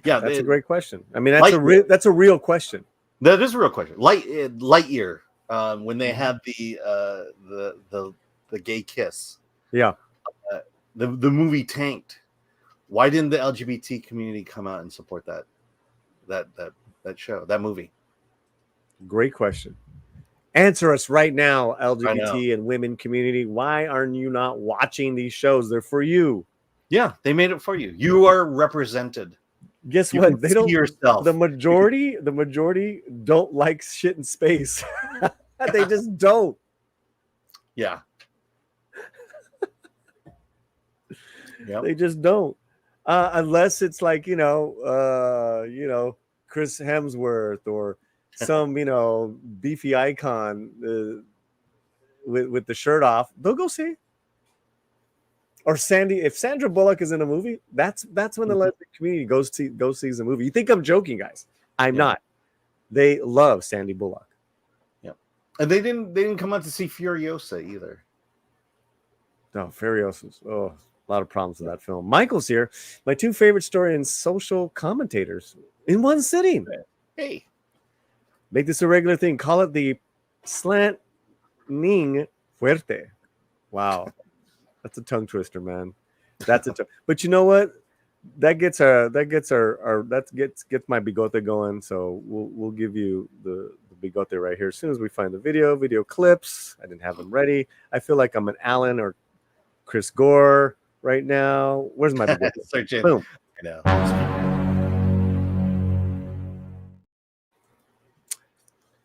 Yeah, that's a great question. I mean, that's a real question. That is a real question. Lightyear, when they had the gay kiss. Yeah. The movie tanked. Why didn't the LGBT community come out and support that show, that movie? Great question. Answer us right now, LGBT and women community. Why are you not watching these shows? They're for you. Yeah, they made it for you. You are represented. Guess what? They don't. Yourself. The majority don't like shit in space. They just don't. Yeah. Yep. They just don't. Unless it's like Chris Hemsworth or some beefy icon with the shirt off, they'll go see. Or if Sandra Bullock is in a movie, that's when the lesbian community goes sees the movie. You think I'm joking, guys? I'm not. They love Sandy Bullock. Yeah, and they didn't come out to see Furiosa either. No, Furiosa's a lot of problems with that film. Michael's here. My two favorite story and social commentators in one sitting. Hey. Make this a regular thing. Call it the slant ning fuerte. Wow. That's a tongue twister, man. But you know what? That gets my bigote going. So we'll give you the bigote right here as soon as we find the video clips. I didn't have them ready. I feel like I'm an Alan or Chris Gore right now. Where's my bigote? Search it. Boom. I know.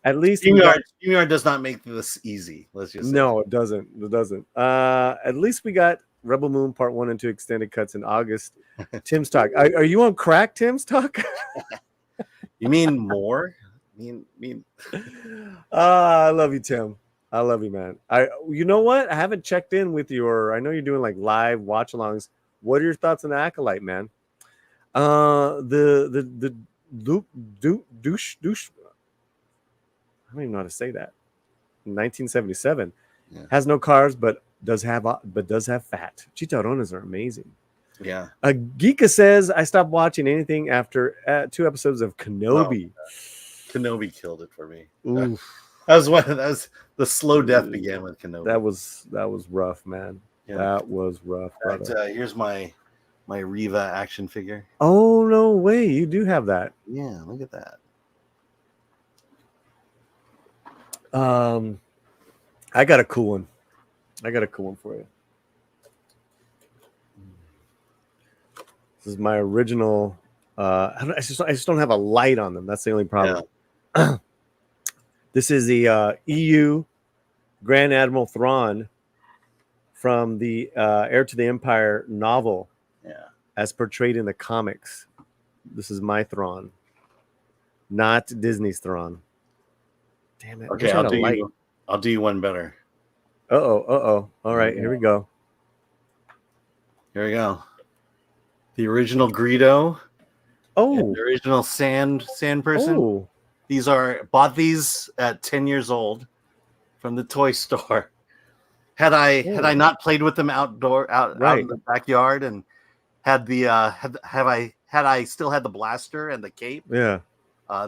At least StreamYard does not make this easy. Let's just say. No, it doesn't. At least we got Rebel Moon Part 1 and 2 extended cuts in August. Tim's Talk. Are you on crack, Tim's Talk? You mean more? I I love you, Tim. I love you, man. You know what? I haven't checked in with your. I know you're doing like live watch-alongs. What are your thoughts on the Acolyte, man? The douche. I don't even know how to say that. 1977 has no cars, but does have fat. Chicharrones are amazing. Yeah. Geeka says I stopped watching anything after 2 episodes of Kenobi. Oh, Kenobi killed it for me. Ooh. That was the slow death began with Kenobi. That was rough, man. Yeah. That was rough, brother. Here's my Reva action figure. Oh, no way. You do have that. Yeah, look at that. I got a cool one. For you. This is my original. I just don't have a light on them. That's the only problem. Yeah. This is the EU Grand Admiral Thrawn from the Heir to the Empire novel. Yeah. As portrayed in the comics. This is my Thrawn, not Disney's Thrawn. Damn it. Okay, I'll do you one better. Uh-oh. All right, here we go. Here we go. The original Greedo. Oh. The original sand person. Oh. Bought these at 10 years old from the toy store. Had I not played with them out in the backyard and had I still had the blaster and the cape,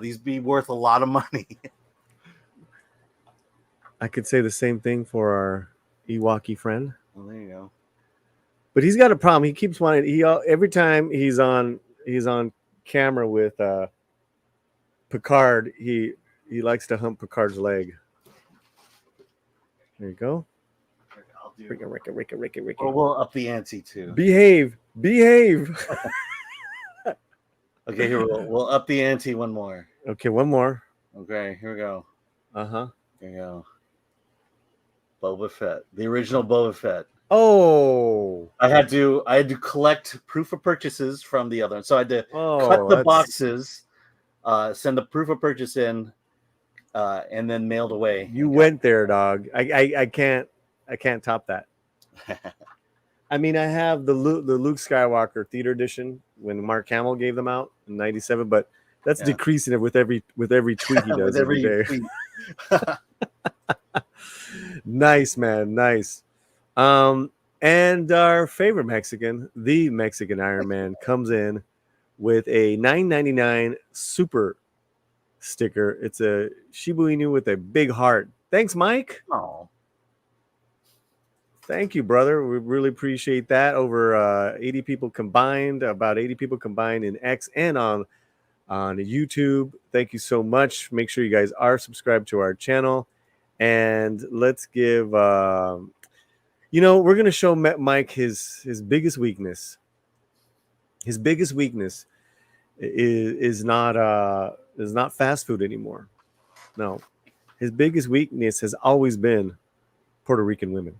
these be worth a lot of money. I could say the same thing for our Ewok friend. Well, there you go. But he's got a problem. He keeps wanting. Every time he's on camera with Picard, he likes to hump Picard's leg. There you go. Ricky. Or we'll up the ante too. Behave. Okay, here we'll up the ante one more. Okay, one more. Okay, here we go. Uh-huh. There you go. Boba Fett, the original Boba Fett. Oh, I had to collect proof of purchases from the other one, so I had to cut the boxes, send the proof of purchase in, and then mailed away. You went there, dog. I can't top that. I mean, I have the Luke Skywalker Theater Edition when Mark Hamill gave them out in '97, but that's decreasing it with every tweet he does every day. Nice, man. Nice. And our favorite Mexican, the Mexican Iron Man, comes in with a $9.99 super sticker. It's a Shiba Inu with a big heart. Thanks, Mike. Oh, thank you, brother. We really appreciate that. Over 80 people combined, about 80 people combined in X and on YouTube. Thank you so much. Make sure you guys are subscribed to our channel. And let's give, we're going to show Mike his biggest weakness. His biggest weakness is not fast food anymore. No, his biggest weakness has always been Puerto Rican women.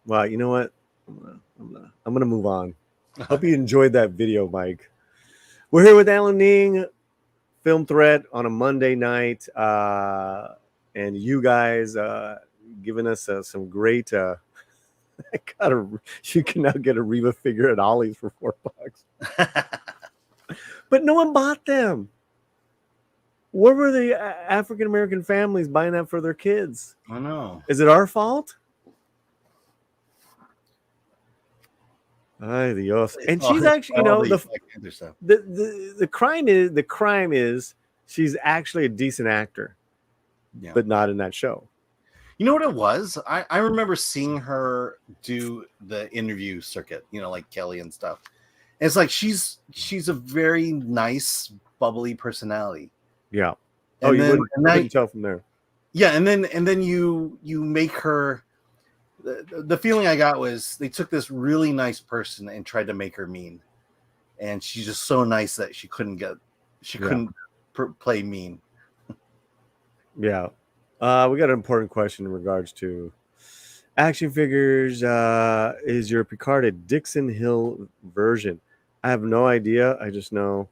Well, you know what? I'm gonna move on. Hope you enjoyed that video, Mike. We're here with Alan Ning, Film Threat on a Monday night, and you guys giving us some great. You can now get a Reva figure at Ollie's for $4, but no one bought them. Where were the African American families buying that for their kids? I know. Is it our fault? Ay Dios. And she's actually, the crime is she's actually a decent actor, but not in that show. You know what it was? I remember seeing her do the interview circuit, like Kelly and stuff. And it's like she's a very nice, bubbly personality. Yeah. And then you couldn't tell from there. Yeah, and then you make her. The feeling I got was they took this really nice person and tried to make her mean, and she's just so nice that she couldn't play mean. Yeah. We got an important question in regards to action figures. Is your Picard a Dixon Hill version? I have no idea. I just know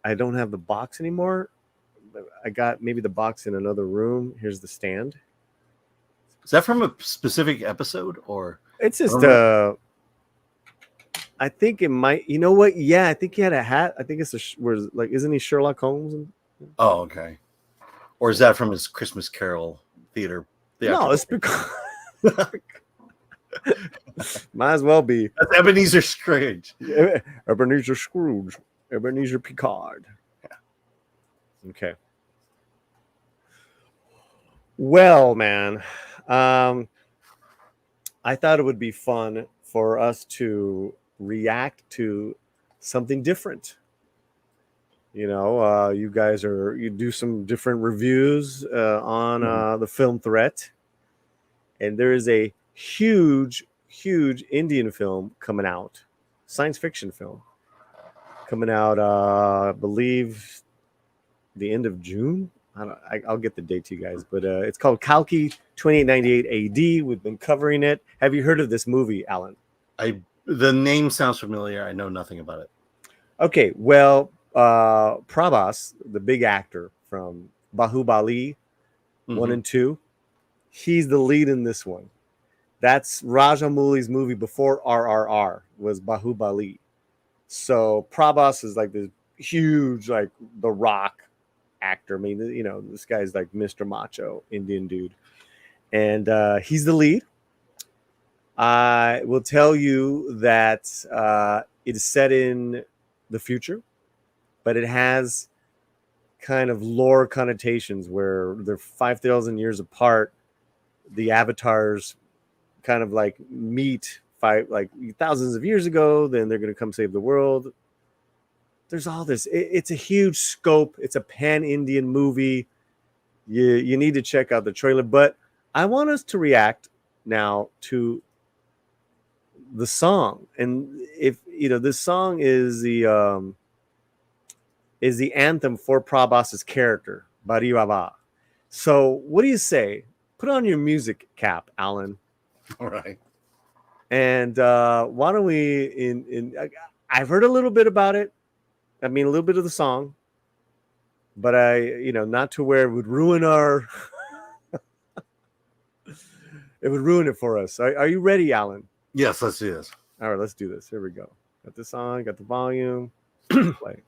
I don't have the box anymore. I got maybe the box in another room. Here's the stand. Is that from a specific episode or? It's just I think it might. You know what? Yeah, I think he had a hat. I think it's isn't he Sherlock Holmes? Oh, okay. Or is that from his Christmas Carol theater? No, it's because might as well be. That's Ebenezer Scrooge. Ebenezer Scrooge. Ebenezer Picard. Yeah. Okay. Well, man, I thought it would be fun for us to react to something different. You guys you do some different reviews on the film Threat, and there is a huge Indian film coming out, science fiction film coming out, I believe the end of June. I'll get the date to you guys, but it's called Kalki 2898 AD. We've been covering it. Have you heard of this movie, Alan? The name sounds familiar. I know nothing about it. Okay, well, Prabhas, the big actor from Bahubali 1 and 2, he's the lead in this one. That's Rajamouli's movie before RRR was Bahubali. So Prabhas is like this huge, like The Rock actor. I mean, this guy's like Mr. Macho Indian dude, and he's the lead. I will tell you that it is set in the future, but it has kind of lore connotations where they're 5,000 years apart. The avatars kind of like meet like thousands of years ago. Then they're going to come save the world. There's all this. It's a huge scope. It's a pan-Indian movie. You need to check out the trailer. But I want us to react now to the song. And if this song is the anthem for Prabhas's character, Bari Baba. So what do you say? Put on your music cap, Alan. All right. And why don't we? I've heard a little bit about it. I mean, a little bit of the song, but not to where it would ruin our. It would ruin it for us. Are you ready, Alan? Yes, let's do this. All right, let's do this. Here we go. Got this on. Got the volume. Play.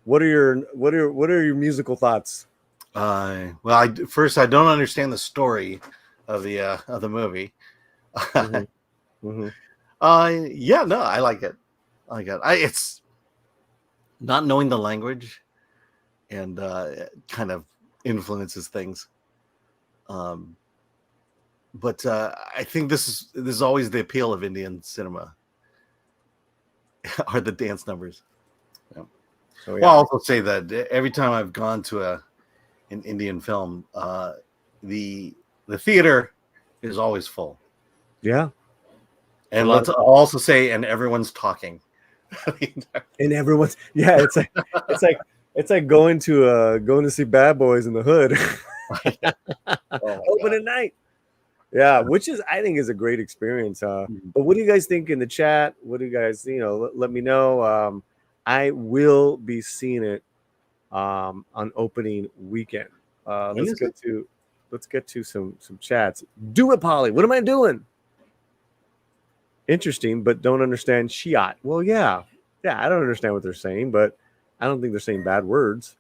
What are your musical thoughts? Well, first I don't understand the story of the movie. Yeah, no, I like it. It's not knowing the language and kind of influences things. But I think this is always the appeal of Indian cinema are the dance numbers. Yeah. So, yeah. Well, I'll also say that every time I've gone to an Indian film, the theater is always full. Yeah. And I'll also say, and everyone's talking. And everyone's it's like going to see Bad Boys in the Hood. Open at night. Yeah, which I think is a great experience. But what do you guys think in the chat? What do you guys, let me know. I will be seeing it on opening weekend. Let's get to some chats. Do it, Polly. What am I doing? Interesting, but don't understand Shiat. Well, yeah, I don't understand what they're saying, but I don't think they're saying bad words.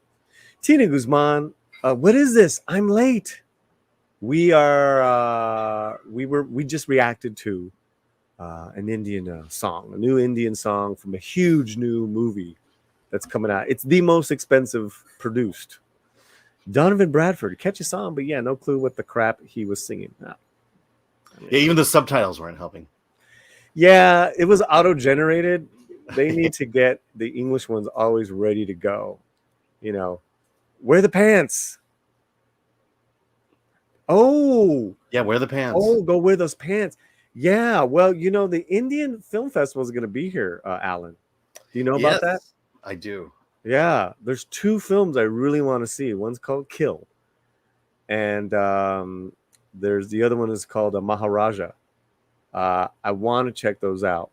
Tina Guzman, what is this? I'm late. We just reacted to an Indian song, a new Indian song from a huge new movie that's coming out. It's the most expensive produced. Donovan Bradford, catch a song, but yeah, no clue what the crap he was singing. No. Yeah, even the subtitles weren't helping. Yeah, it was auto-generated. They need to get the English ones always ready to go. Wear the pants. Oh, Yeah, wear the pants. oh, go wear those pants. Yeah, well, the Indian Film Festival is going to be here, Alan. Do you know about that? Yes, I do. Yeah, there's 2 films I really want to see. One's called Kill, and there's the other one is called Maharaja. I want to check those out.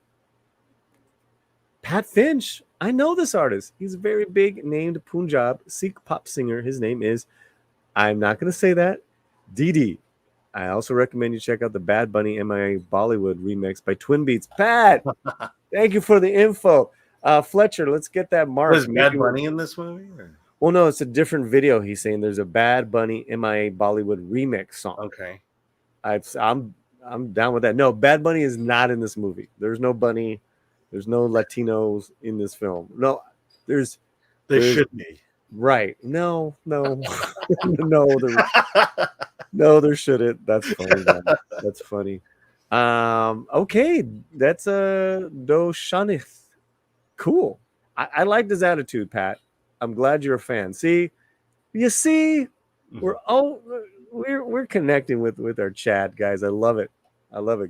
Pat Finch, I know this artist. He's a very big named Punjab Sikh pop singer. His name is, I'm not going to say that, Didi. I also recommend you check out the Bad Bunny MIA Bollywood remix by Twin Beats. Pat, thank you for the info. Fletcher, let's get that mark. Was Bad Bunny in this movie? Or? Well, no, it's a different video. He's saying there's a Bad Bunny MIA Bollywood remix song. Okay. I'm down with that. No, Bad Bunny is not in this movie. There's no bunny. There's no Latinos in this film. No, there should be. Right. No. No, there shouldn't. That's funny. Man. That's funny. Okay, that's a Doshanith. Cool. I liked his attitude, Pat. I'm glad you're a fan. See, you see, we're connecting with our chat, guys. I love it.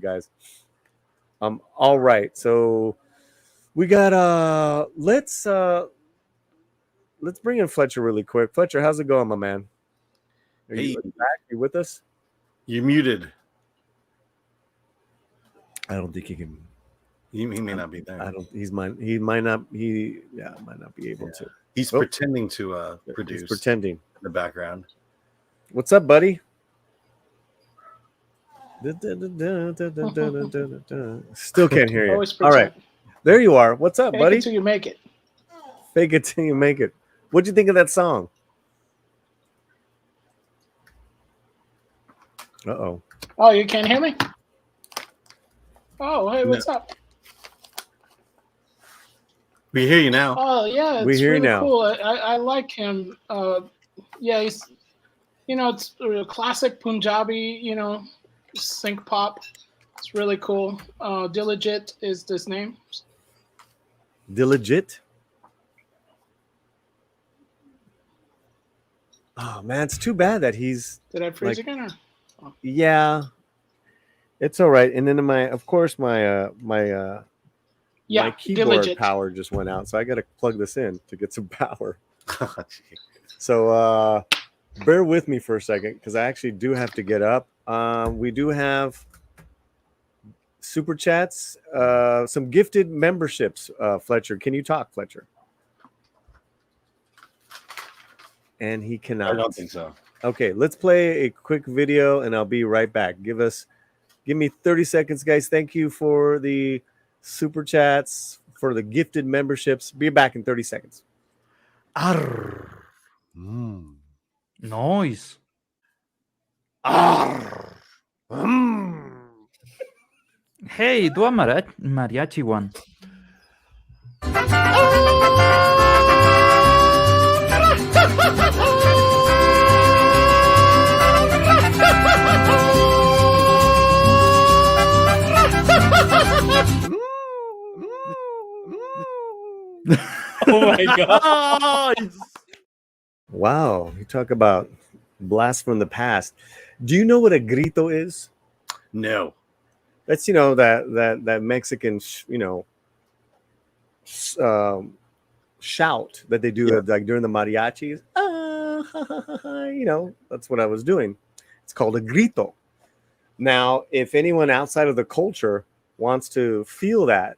Guys. All right. So we got let's bring in Fletcher really quick. Fletcher, how's it going, my man? Are you back? You with us? You're muted. I don't think he can. He may not be there. I don't. He might not be able to. He's pretending to produce. He's pretending in the background. What's up, buddy? Still can't hear you. All right, there you are. What's up, buddy? Fake it till you make it. Fake it till you make it. What'd you think of that song? Uh-oh. Oh, you can't hear me? Oh, hey, what's up? We hear you now. Oh, yeah, we it's hear really you now. Cool. I like him. Yeah, he's, it's a classic Punjabi, sync pop. It's really cool. Diligent is his name. Diligent? Oh, man, it's too bad that he's... Did I freeze again? Or? Oh. Yeah. It's all right. And then my keyboard Diligent. power just went out, so I got to plug this in to get some power. So bear with me for a second because I actually do have to get up. We do have super chats, some gifted memberships. Fletcher, can you talk, Fletcher? And he cannot. I don't think so. Okay, let's play a quick video and I'll be right back. Give me 30 seconds, guys. Thank you for the super chats, for the gifted memberships. Be back in 30 seconds. Arr. Mm. Nice. Arr. Mm. Hey, do a mariachi one. Oh my God. Wow, you talk about blast from the past. Do you know what a grito is? No. That's that Mexican shout that they do like during the mariachis. That's what I was doing. It's called a grito. Now, if anyone outside of the culture wants to feel that,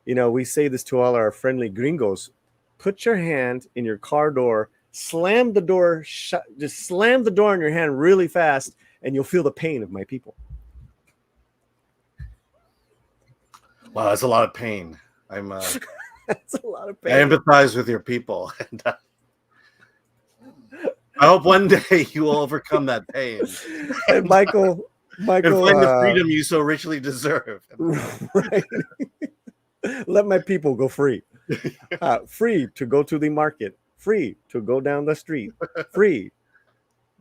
we say this to all our friendly gringos. Put your hand in your car door, slam the door shut, just slam the door in your hand really fast, and you'll feel the pain of my people. Wow, that's a lot of pain. That's a lot of pain. I empathize with your people. And I hope one day you will overcome that pain. And Michael, and find the freedom you so richly deserve. Right. Let my people go free. Free to go to the market. Free to go down the street. Free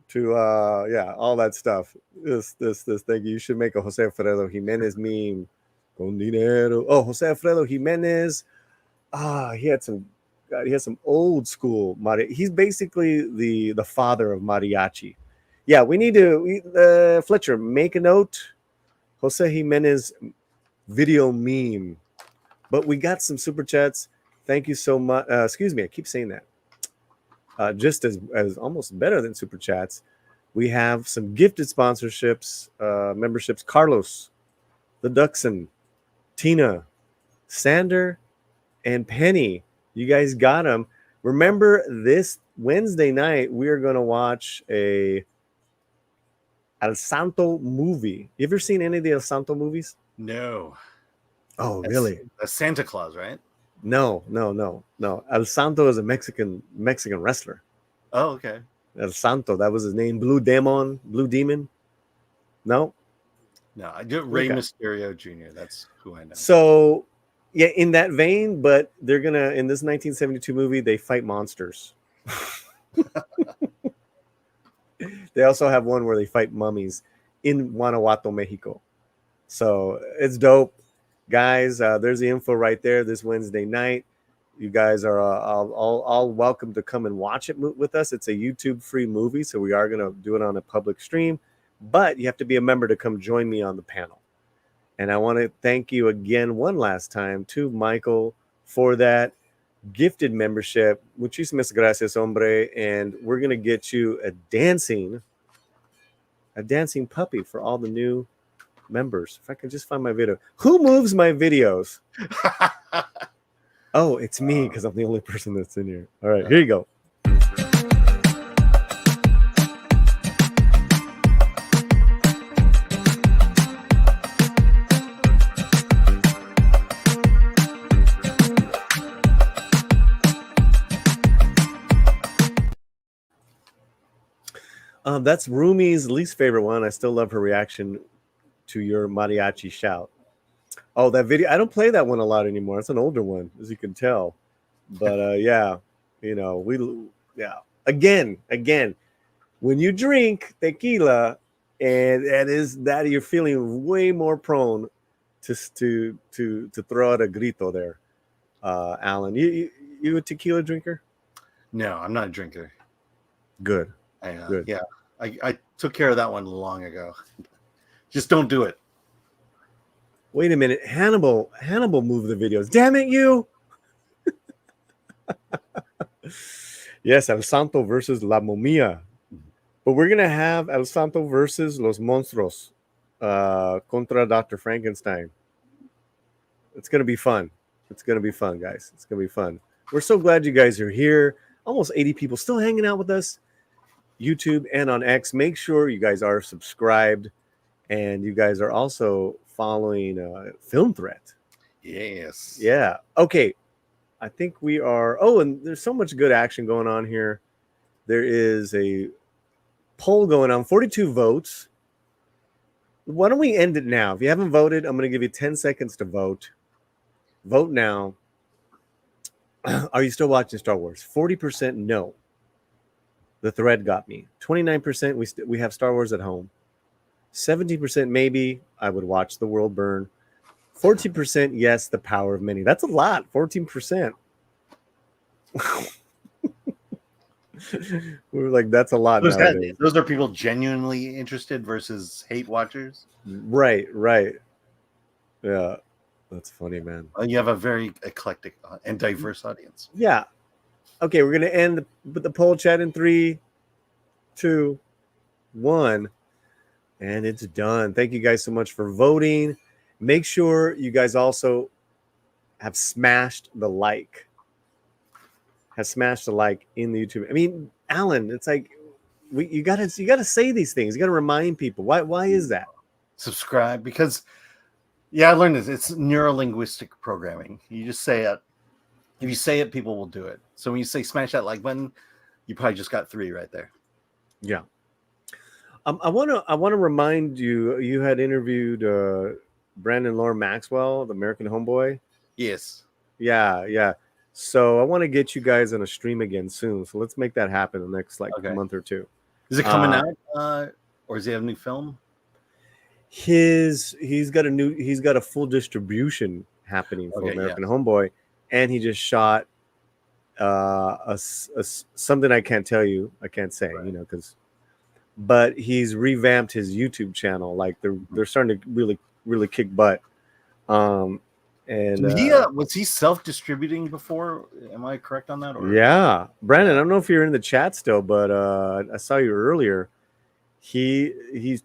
to all that stuff. This thing. You should make a Jose Alfredo Jimenez meme. Con dinero. Oh, Jose Alfredo Jimenez. He had some old school he's basically the father of mariachi. Yeah, we need to Fletcher, make a note. Jose Jimenez video meme. But we got some super chats. Thank you so much. Excuse me, I keep saying that. Just as almost better than super chats, we have some gifted sponsorships, memberships. Carlos, the Duxon, Tina, Sander, and Penny. You guys got them. Remember, this Wednesday night we are going to watch a El Santo movie. You ever seen any of the El Santo movies? No. Oh, really? That's Santa Claus, right? No. El Santo is a Mexican wrestler. Oh, okay. El Santo, that was his name. Blue Demon. No, I do Rey Mysterio Jr. That's who I know. So, yeah, in that vein, but they're gonna in this 1972 movie they fight monsters. They also have one where they fight mummies in Guanajuato, Mexico. So it's dope, guys. There's the info right there. This Wednesday night, you guys are all welcome to come and watch it with us. It's a YouTube free movie, so we are gonna do it on a public stream. But you have to be a member to come join me on the panel. And I want to thank you again one last time to Michael for that gifted membership. Muchísimas gracias, hombre. And we're going to get you a dancing puppy for all the new members. If I can just find my video. Who moves my videos? Oh, it's me because I'm the only person that's in here. All right, here you go. That's Rumi's least favorite one. I still love her reaction to your mariachi shout. Oh, that video. I don't play that one a lot anymore. It's an older one, as you can tell. But yeah, Again, when you drink tequila, and that you're feeling way more prone to throw out a grito there. Alan, you a tequila drinker? No, I'm not a drinker. Good. Good. Yeah. I took care of that one long ago. Just don't do it. Wait a minute. Hannibal moved the videos. Damn it, you. Yes, El Santo versus La Momia. But we're going to have El Santo versus Los Monstruos contra Dr. Frankenstein. It's going to be fun. It's going to be fun, guys. It's going to be fun. We're so glad you guys are here. Almost 80 people still hanging out with us. YouTube and on X. Make sure you guys are subscribed and you guys are also following Film Threat. Yes. Yeah. Okay. I think we are. Oh, and there's so much good action going on here. There is a poll going on, 42 votes. Why don't we end it now? If you haven't voted, I'm going to give you 10 seconds to vote. Vote now. Are you still watching Star Wars? 40% no. The thread got me. 29% we have Star Wars at home. 70% maybe I would watch the world burn. 14% yes, the power of many. That's a lot. 14%. We were like, that's a lot. Those are people genuinely interested versus hate watchers. Right. Yeah, that's funny, man. You have a very eclectic and diverse audience. Yeah. Okay, we're gonna end with the poll chat in 3, 2, 1, and it's done. Thank you guys so much for voting. Make sure you guys also have smashed the like. In the YouTube. I mean, Alan, it's like you gotta say these things. You gotta remind people. Why is that? Subscribe, because I learned this. It's neurolinguistic programming. You just say it. If you say it, people will do it. So when you say smash that like button, you probably just got 3 right there. Yeah. I want to remind you. You had interviewed Brandon Lore Maxwell, the American Homeboy. Yes. Yeah. So I want to get you guys on a stream again soon. So let's make that happen in the next month or two. Is it coming out, or does he have a new film? He's got a full distribution happening for American Homeboy, and he just shot something I can't tell you. I can't say, because. but he's revamped his YouTube channel. Like they're starting to really kick butt. And was he self-distributing before? Am I correct on that? Or? Yeah, Brandon, I don't know if you're in the chat still, but I saw you earlier. He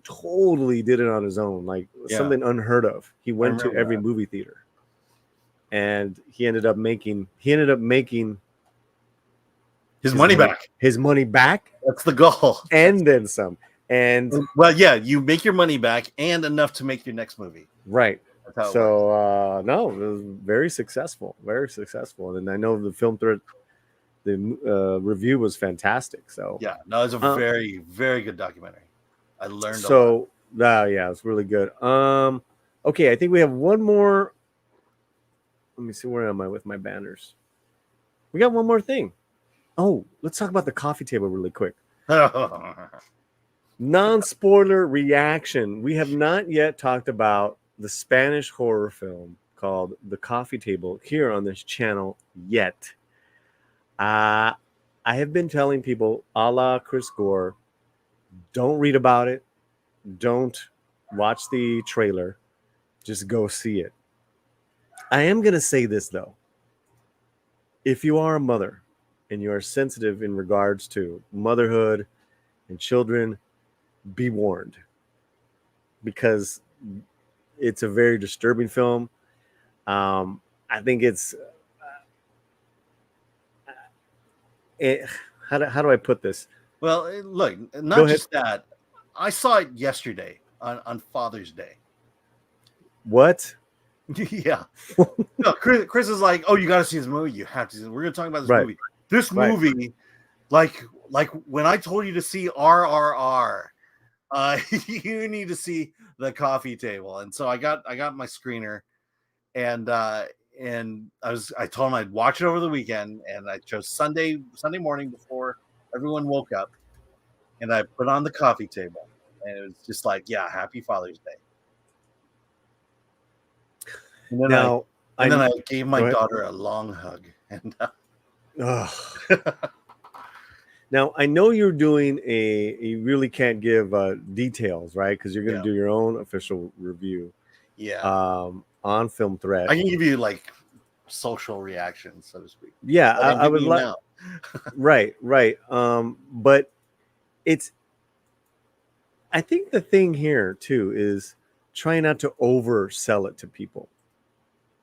totally did it on his own, like something unheard of. He went to every movie theater, and he ended up making his money back. His money back. That's the goal, and then some. And well, yeah, you make your money back and enough to make your next movie. Right. So no, it was very successful, and I know the film thread, the review was fantastic. So yeah, no, it's a very good documentary. I learned a lot. Yeah, it's really good. Okay, I think we have one more. Let me see, where am I with my banners? We got one more thing. Oh, let's talk about the coffee table really quick. Non-spoiler reaction. We have not yet talked about the Spanish horror film called The Coffee Table here on this channel yet. I have been telling people, a la Chris Gore, don't read about it, don't watch the trailer, just go see it. I am going to say this, though. If you are a mother and you are sensitive in regards to motherhood and children, be warned, because it's a very disturbing film. I think it's how do I put this? Well, look, not just that. I saw it yesterday on Father's Day. What? Yeah. No, Chris is like, "Oh, you got to see this movie. You have to see it. We're going to talk about this movie. This movie, like when I told you to see RRR, you need to see The Coffee Table." And so I got my screener, and I told him I'd watch it over the weekend, and I chose Sunday morning before everyone woke up, and I put on The Coffee Table, and it was just like, yeah, happy Father's Day. And then I gave my daughter a long hug, and now I know you're doing you really can't give details, right? Because you're going to do your own official review. Yeah. On Film Thread. I can give you like social reactions, so to speak. Yeah, I would like. Right. But I think the thing here too is trying not to oversell it to people,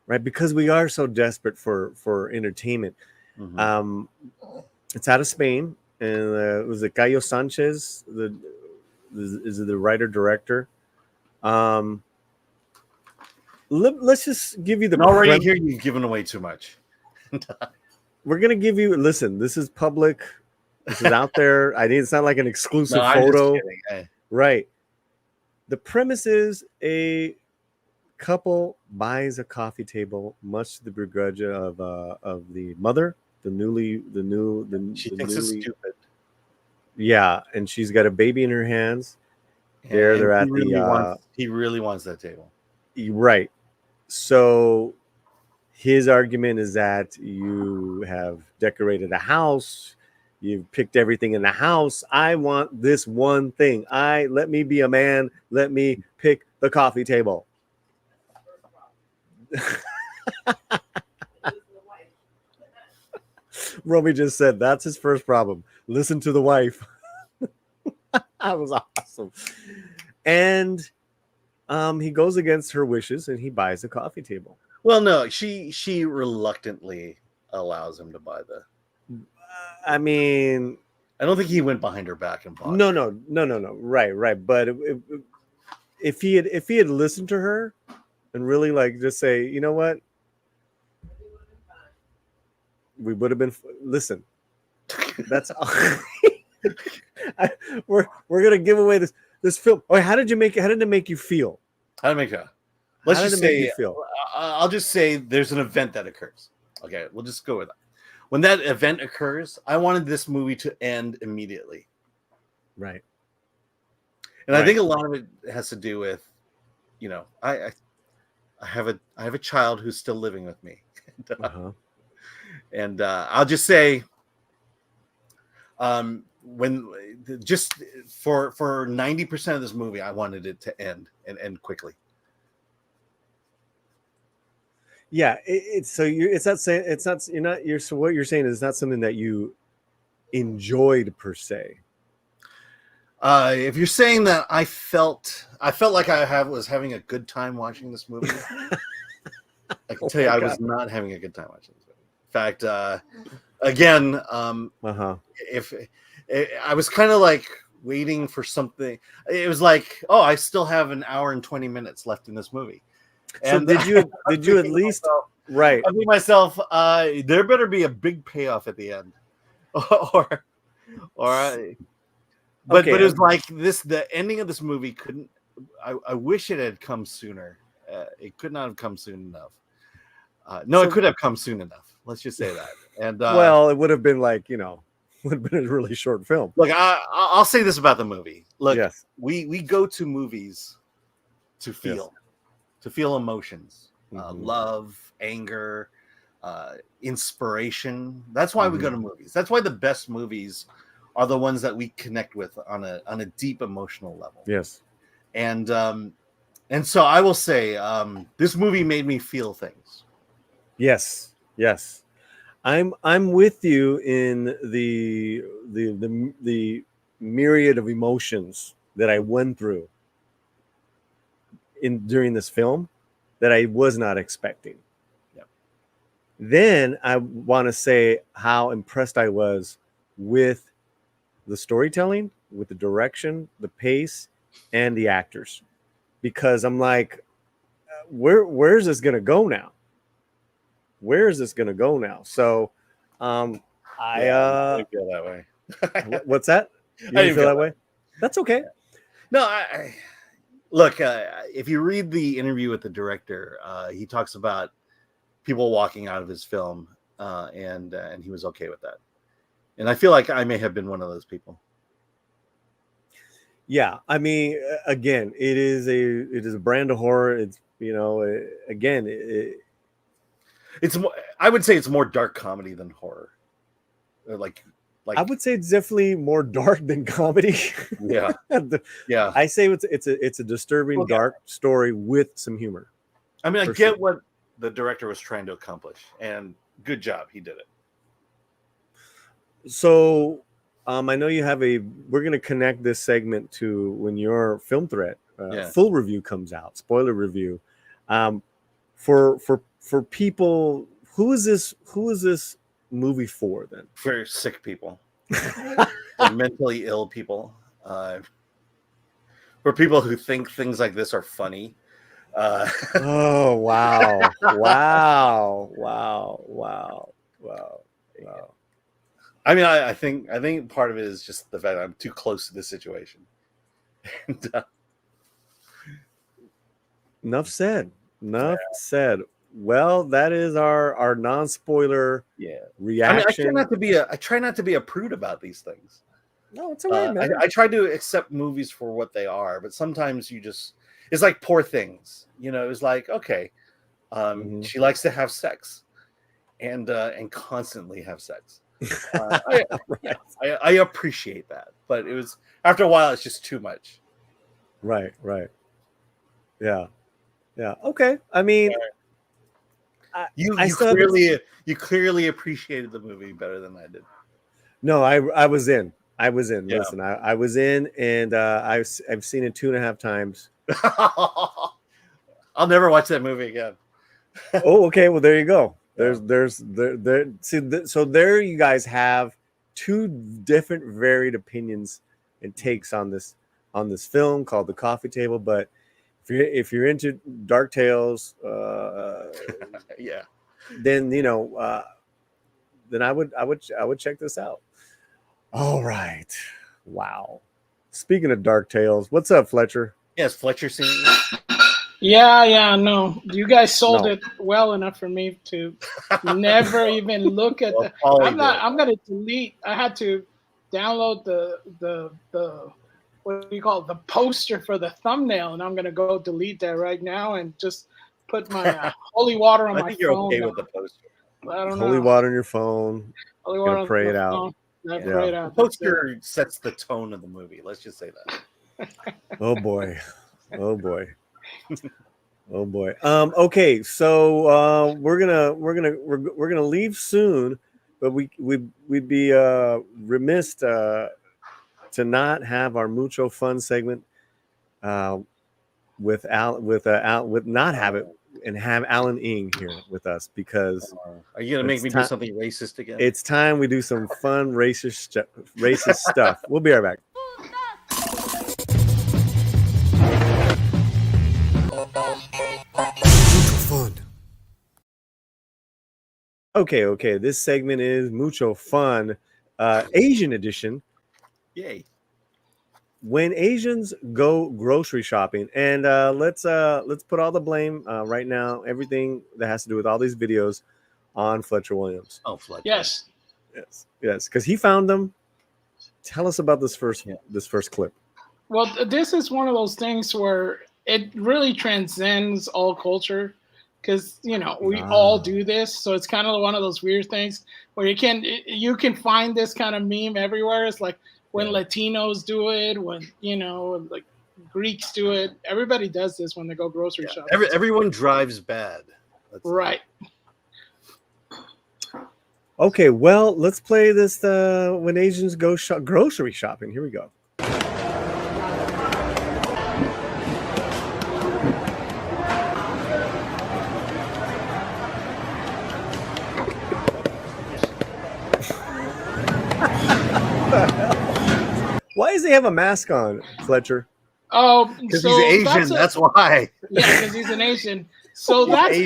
right? Because we are so desperate for entertainment. Mm-hmm. It's out of Spain, and was it Cayo Sanchez? Is the writer director? Let's just give you the. Already here, you've given away too much. We're gonna give you. Listen, this is public. This is out there. It's not like an exclusive photo. Right. The premise is a couple buys a coffee table, much to the begrudge of the mother, She thinks it's stupid. Yeah, and she's got a baby in her hands. They're at he really wants that table. Right. So his argument is that you have decorated a house, you've picked everything in the house. I want this one thing. Let me be a man. Let me pick the coffee table. Romy just said that's his first problem. Listen to the wife. That was awesome. And he goes against her wishes and he buys a coffee table. Well, no, she reluctantly allows him to buy the. I mean, I don't think he went behind her back and bought. No. Right. But if he had listened to her and really like just say, you know what, we would have been. Listen, that's all. We're gonna give away this film. Oh, how did it make you feel? How did it make you? Let's just say, I'll just say there's an event that occurs. Okay, we'll just go with that. When that event occurs, I wanted this movie to end immediately. Right. And I think a lot of it has to do with, I have a child who's still living with me. And I'll just say, when just for 90% of this movie, I wanted it to end and end quickly. Yeah, so it's not saying it's not you're not you're so what you're saying is not something that you enjoyed per se. If you're saying that I felt like was having a good time watching this movie, I can tell you I was not having a good time watching this movie. In fact, again, if I was kind of like waiting for something, it was like, oh, I still have an hour and 20 minutes left in this movie. So and did you at least right? I think myself, there better be a big payoff at the end, or but it was like this. The ending of this movie couldn't. I wish it had come sooner. It could not have come soon enough. It could have come soon enough. Let's just say that. And well, it would have been like would have been a really short film. Look, I'll say this about the movie. Look, yes. we go to movies to feel. To feel emotions, love, anger, inspiration. That's why we go to movies. That's why the best movies are the ones that we connect with on a deep emotional level. Yes. And so I will say this movie made me feel things. Yes. Yes. I'm with you in the myriad of emotions that I went through during this film that I was not expecting. Yep. Then I want to say how impressed I was with the storytelling, with the direction, the pace, and the actors, because I'm like, where's this gonna go now? Where is this gonna go now? So, I feel that way. What's that? You didn't feel that way? That's okay. No, I look, if you read the interview with the director, he talks about people walking out of his film, and he was okay with that. And I feel like I may have been one of those people. Yeah, I mean, again, it is a brand of horror. It's again, it's more. I would say it's more dark comedy than horror. Like I would say it's definitely more dark than comedy. Yeah, yeah. I say it's a disturbing, dark story with some humor. I mean, I get what the director was trying to accomplish, and good job, he did it. So, I know you have we're going to connect this segment to when your film threat full review comes out, spoiler review. For people, who is this movie for then? For sick people, mentally ill people, for people who think things like this are funny. Oh wow. I mean, I think part of it is just the fact that I'm too close to the situation. And, enough said. Well, that is our non-spoiler reaction. I mean, I try not to be a prude about these things. No, it's all right, man. I try to accept movies for what they are, but sometimes it's like Poor Things. It's like, okay, she likes to have sex and constantly have sex. I appreciate that, but it was after a while it's just too much. Right. Yeah. Okay. I mean, you clearly appreciated the movie better than I did. No, I was in. Yeah. Listen, I was in, and I've seen it 2.5 times. I'll never watch that movie again. Oh, okay. Well, there you go. So there you guys have two different varied opinions and takes on this film called The Coffee Table. But if you're into dark tales, yeah, then then I would check this out. All right. Wow. Speaking of dark tales, what's up, Fletcher? Yes, Fletcher seen Yeah, no. You guys sold it well enough for me to never even look at the. I'm gonna delete. I had to download the what do you call it, the poster for the thumbnail, and I'm gonna go delete that right now and just put my holy water on my phone. I think you're okay with the poster. I don't know. Holy water on your phone. Holy water gonna pray it out. That's Yeah. right The out. poster sets the tone of the movie. Let's just say that. Oh boy. Oh boy. Oh boy. Okay, so we're gonna leave soon, but we'd be remiss to not have our Mucho Fun segment with not have it and have Alan Ing here with us, because Are you gonna make it's me do something racist again? it's time we do some fun racist stuff. We'll be right back. Fun. Okay. This segment is Mucho Fun, Asian edition. Yay! When Asians go grocery shopping, and let's put all the blame right now, everything that has to do with all these videos, on Fletcher Williams. Oh, Fletcher. Yes. Yes, because he found them. Tell us about this first clip. Well, this is one of those things where it really transcends all culture, because we all do this. So it's kind of one of those weird things where you can find this kind of meme everywhere. It's like when Latinos do it, when like Greeks do it. Everybody does this when they go grocery shopping. Everyone drives bad. Right. Okay, well, let's play this when Asians go grocery shopping. Here we go. Why does he have a mask on, Fletcher? Oh, because he's Asian. That's why. Yeah, because he's an Asian. So that's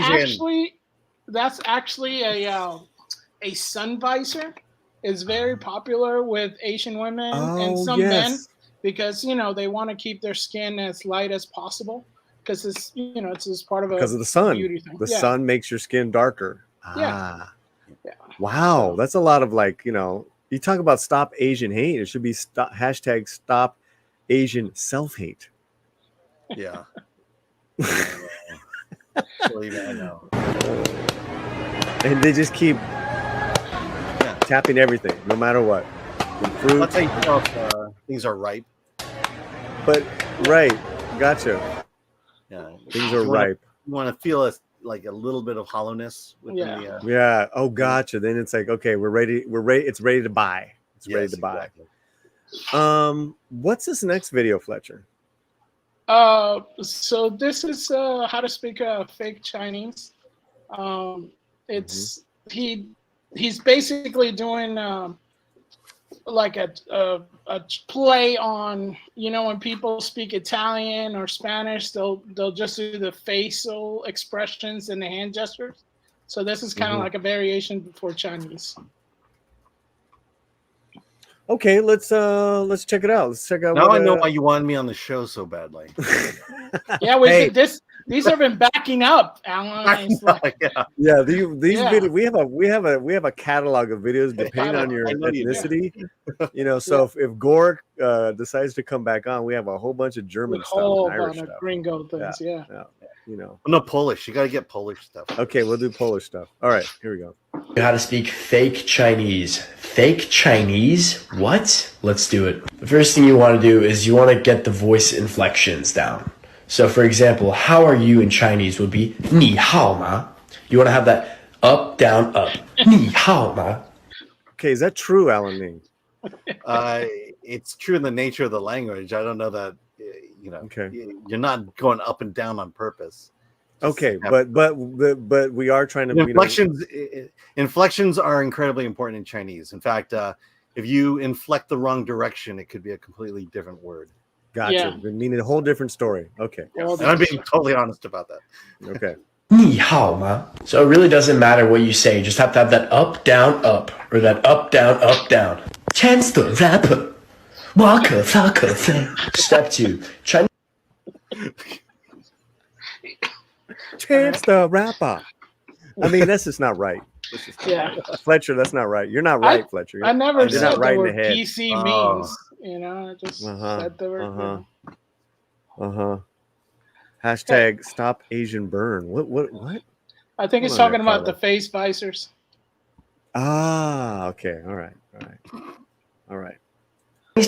actually a sun visor. Is very popular with Asian women and some men, because they want to keep their skin as light as possible, because it's it's part of because of the sun. Beauty thing. The sun makes your skin darker. Yeah. Wow, that's a lot of you talk about stop Asian hate. It should be hashtag stop Asian self-hate. Yeah. Believe it, I know. And they just keep tapping everything, no matter what. Fruit. I'll tell you if things are ripe. But gotcha. Yeah, things are ripe. You want to feel like a little bit of hollowness within the. Oh, gotcha. Then it's like, okay, we're ready. It's ready to buy. It's ready to buy. Exactly. What's this next video, Fletcher? So this is how to speak fake Chinese. It's he's basically doing like a play on when people speak Italian or Spanish, they'll just do the facial expressions and the hand gestures. So this is kind of like a variation for Chinese. Okay, let's check it out. Let's check out. Now I know why you wanted me on the show so badly. Yeah, these have been backing up, Alan. These videos. We have a catalog of videos depending on your ethnicity. So if Gore decides to come back on, we have a whole bunch of German stuff, and Irish stuff, gringo things. Yeah. No, Polish. You got to get Polish stuff. Okay, we'll do Polish stuff. All right, here we go. How to speak fake Chinese. Fake Chinese? What? Let's do it. The first thing you want to do is you want to get the voice inflections down. So for example, how are you in Chinese would be 你好吗? You want to have that up, down, up. 你好吗? Okay, is that true, Alan Ning? It's true in the nature of the language. I don't know that you're not going up and down on purpose. Okay, but we are trying to inflections are incredibly important in Chinese. In fact, if you inflect the wrong direction, it could be a completely different word. Gotcha. Yeah. Meaning a whole different story. Okay. And I'm being totally honest about that. Okay. 你好吗? So it really doesn't matter what you say. You just have to have that up, down, up, or that up, down, up, down. Chance the rapper. Step 2. Chinese. Chance the rapper. I mean, that's just not right. Fletcher, that's not right. You're not right, Fletcher. I never said the word PC means. I just said the word. Hashtag stop Asian burn. What? I think it's talking about the face visors. Ah, okay. All right.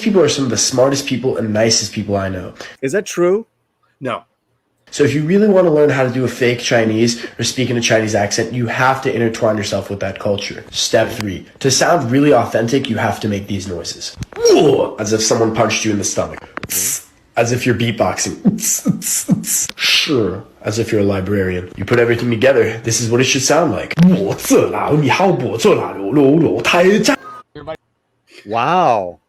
people are some of the smartest people and nicest people I know. Is that true? No. So if you really want to learn how to do a fake Chinese or speak in a Chinese accent, you have to intertwine yourself with that culture. Step 3. To sound really authentic, you have to make these noises. As if someone punched you in the stomach. As if you're beatboxing. Sure. As if you're a librarian. You put everything together, this is what it should sound like. Wow.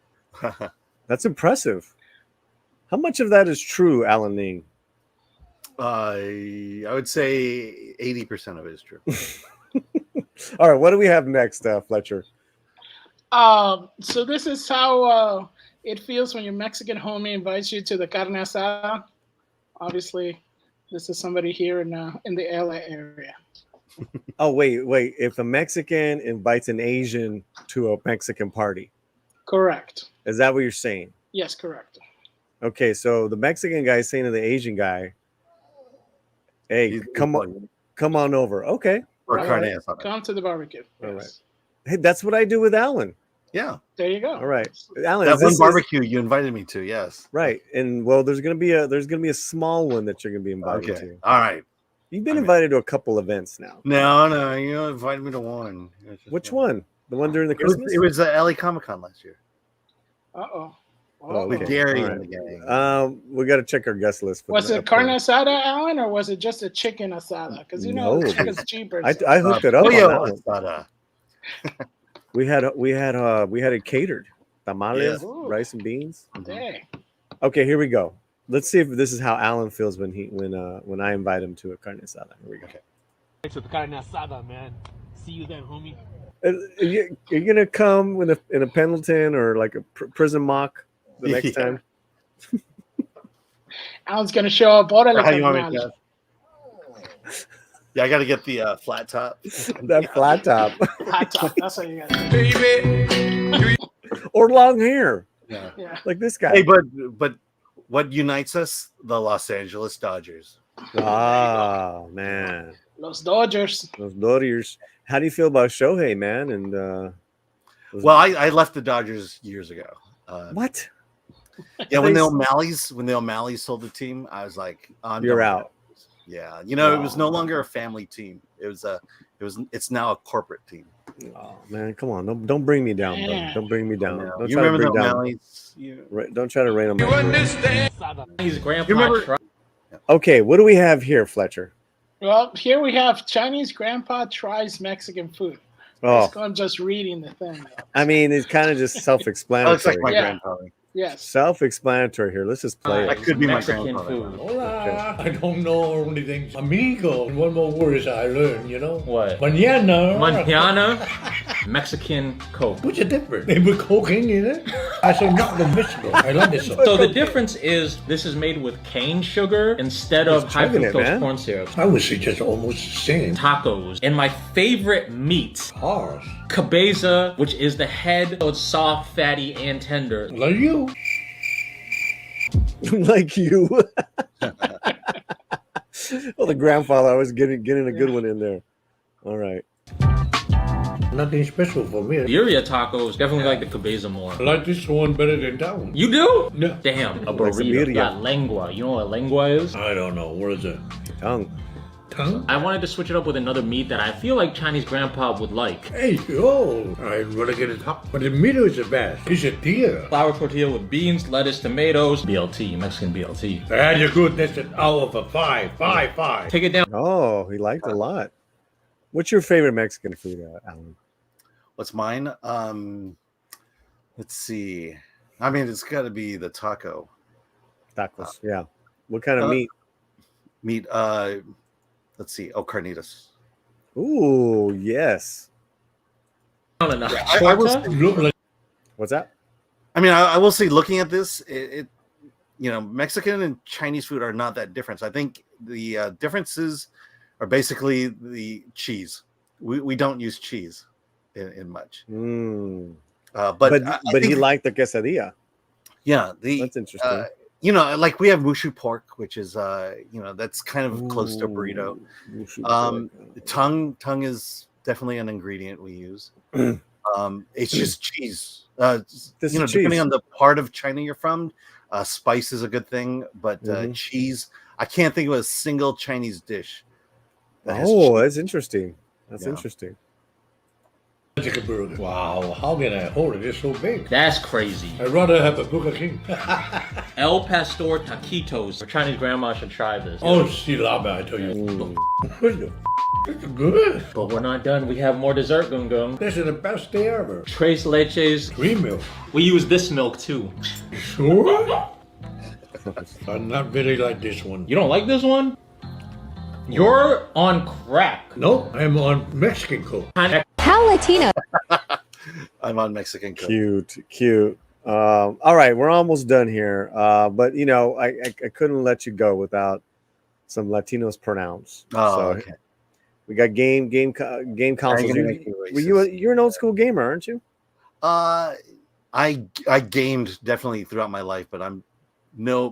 That's impressive. How much of that is true, Alan Ning? I would say 80% of it is true. All right, what do we have next, Fletcher? So this is how it feels when your Mexican homie invites you to the carne asada. Obviously, this is somebody here in the LA area. Oh, wait. If a Mexican invites an Asian to a Mexican party. Correct. Is that what you're saying? Yes, correct. Okay, so the Mexican guy is saying to the Asian guy, hey, come on over. Okay. Or carne Right. asada. Come to the barbecue. All Yes. right. Hey, that's what I do with Alan. Yeah. There you go. All right. Alan, That one barbecue you invited me to, yes. Right. And well, there's gonna be a small one that you're gonna be invited Okay. to. All right. You've been invited to a couple events now. No, you invited me to one. Which one? The one during the It was, Christmas? it was LA Comic-Con last year. Uh-oh. Oh, With okay. Gary All and right. the gang. We got to check our guest list. For Was the it carne upcoming- asada, Alan, or was it just a chicken asada? Because you know No, chicken's cheaper. I hooked it up. on Pollo that one. asada. We had it catered. Tamales, Yeah. rice and beans. Dang. Okay, here we go. Let's see if this is how Alan feels when I invite him to a carne asada. Here we go. To the carne asada, man. See you then, homie. You're gonna come in a Pendleton or like a prison mock the next Yeah. time. Alan's gonna show up. Órale, How do you want me carnal. to? Yeah, I got to get the flat top. That flat top Hot top. That's what you got to or long hair, Yeah. do. Yeah. like this guy. Hey, but what unites us? The Los Angeles Dodgers. Ah, man, Los Dodgers. those Dodgers. How do you feel about Shohei, man? And Well, I left the Dodgers years ago. what? Yeah, when the O'Malleys sold the team, I was like, You're done. out. Yeah, it was no longer a family team. It's now a corporate team. Oh man, come on! Don't bring me down, bro. Yeah. Don't bring me down. Don't You try to remember the bring down. O'Malleys? Don't try to rain on my parade. His grandpa. You remember- tried- Okay, what do we have here, Fletcher? Well, here we have Chinese grandpa tries Mexican food. Oh, I'm just reading the thing. I mean, it's kind of just That self-explanatory. looks like my Yeah. grandfather. Yes. Self-explanatory here. Let's just play That it. could be my Mexican grandfather. food. Hola. I don't know anything. Amigo. One more words I learned, you know? What? Mañana. Manana, Mexican Coke. What's the difference? They put cocaine in it? I said, not the Mexico. I like this one. So the difference is this is made with cane sugar instead of He's high chugging it, fructose man. corn syrup. I would say just almost the same. Tacos. And my favorite meat, Ours. cabeza, which is the head. So it's soft, fatty, and tender. Like you. Like you. Well, the grandfather, I was getting a good one in there. All right. Nothing special for me. Birria tacos, definitely like the cabeza more. I like this one better than that one. You do? Yeah. Damn, a Like some burrito. birria. Got lengua. You know what a lengua is? I don't know. What is it? Tongue. Tongue? I wanted to switch it up with another meat that I feel like Chinese grandpa would like. Hey, yo. I'd rather get it hot. But the middle is the best. It's a deer. Flour tortilla with beans, lettuce, tomatoes, BLT, Mexican BLT. That's a good. That's an out of a 5. 5, 5. Take it down. Oh, he liked it a lot. What's your favorite Mexican food, Alan? What's mine? Let's see. I mean, it's got to be the taco Tacos. Yeah. What kind of meat? meat. Let's see. Oh, carnitas. Ooh, yes. I will Look like What's that? I mean, I will say, looking at this, it Mexican and Chinese food are not that different. I think the differences are basically the cheese. We don't use cheese in much. Mm. But But he liked the quesadilla. yeah, That's interesting. like we have mushu pork, which is that's kind of close to a burrito. Ooh, Tongue is definitely an ingredient we use. It's just cheese. This You know, is depending cheese. on the part of China you're from, spice is a good thing, but cheese. I can't think of a single Chinese dish. that has Oh, cheese. that's interesting. That's Yeah. interesting. Chicken burger. Wow, how can I hold it? It's so big. That's crazy. I'd rather have a Burger King. El Pastor Taquitos. Our Chinese grandma should try this. Oh, silaba, I tell you. Mm. What the It's good. But we're not done. We have more dessert, Gung Gung. This is the best day ever. Tres leches. Cream milk. We use this milk too. Sure. I'm not very like this one. You don't like this one? You're on crack. No, I'm on Mexican Coke. How Latino? I'm on Mexican Coke. Cute. All right, we're almost done here. But you know, I couldn't let you go without some Latinos pronounce. Oh, So okay. we got game consoles. gonna make you You're an old school gamer, aren't you? I gamed definitely throughout my life, but I'm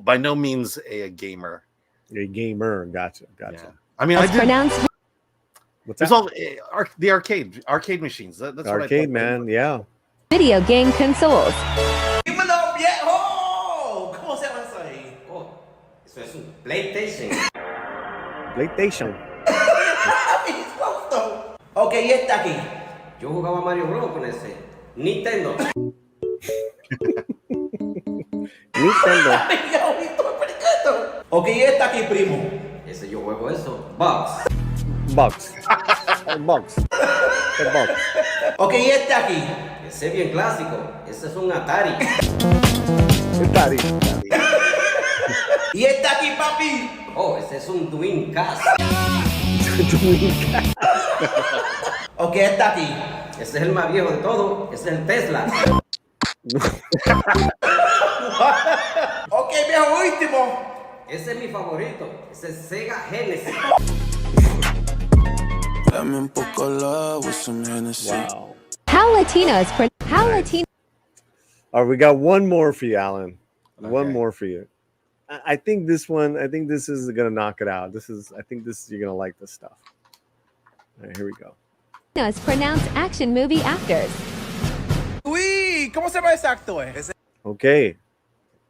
by no means a gamer. You're a gamer. Gotcha. Yeah. I mean, I It's did. pronounced What's There's that? all the arcade machines. That's what I Arcade, played. man. Yeah. video game consoles. ¡Dímelo, viejo! ¿Cómo se llama eso ahí? Oh, eso es un PlayStation. PlayStation. ¡Mis gusto! Ok, y está aquí. Yo jugaba Mario Bros con ese. Nintendo. Nintendo. Ya visto el periquito. Ok, y está aquí, primo. Ese yo juego eso. Box. Box. Box. Box. Ok, y está aquí. Ese es bien clásico. Ese es un Atari. Atari. Y está aquí, papi. Oh, ese es un Dreamcast. Ok, está aquí. Ese es el más viejo de todo. Ese es el Tesla. Ok, viejo último. Ese es mi favorito. Ese es Sega Genesis. Dame un poco la with some Hennessy. Wow. How Latinos? How Latino? All right, we got one more for you, Alan. One Okay. more for you. I think this one. I think this is gonna knock it out. I think you're gonna like this stuff. All right, here we go. Latinos pronounce action movie actors. Uy, ¿cómo se llama ese actor? Okay.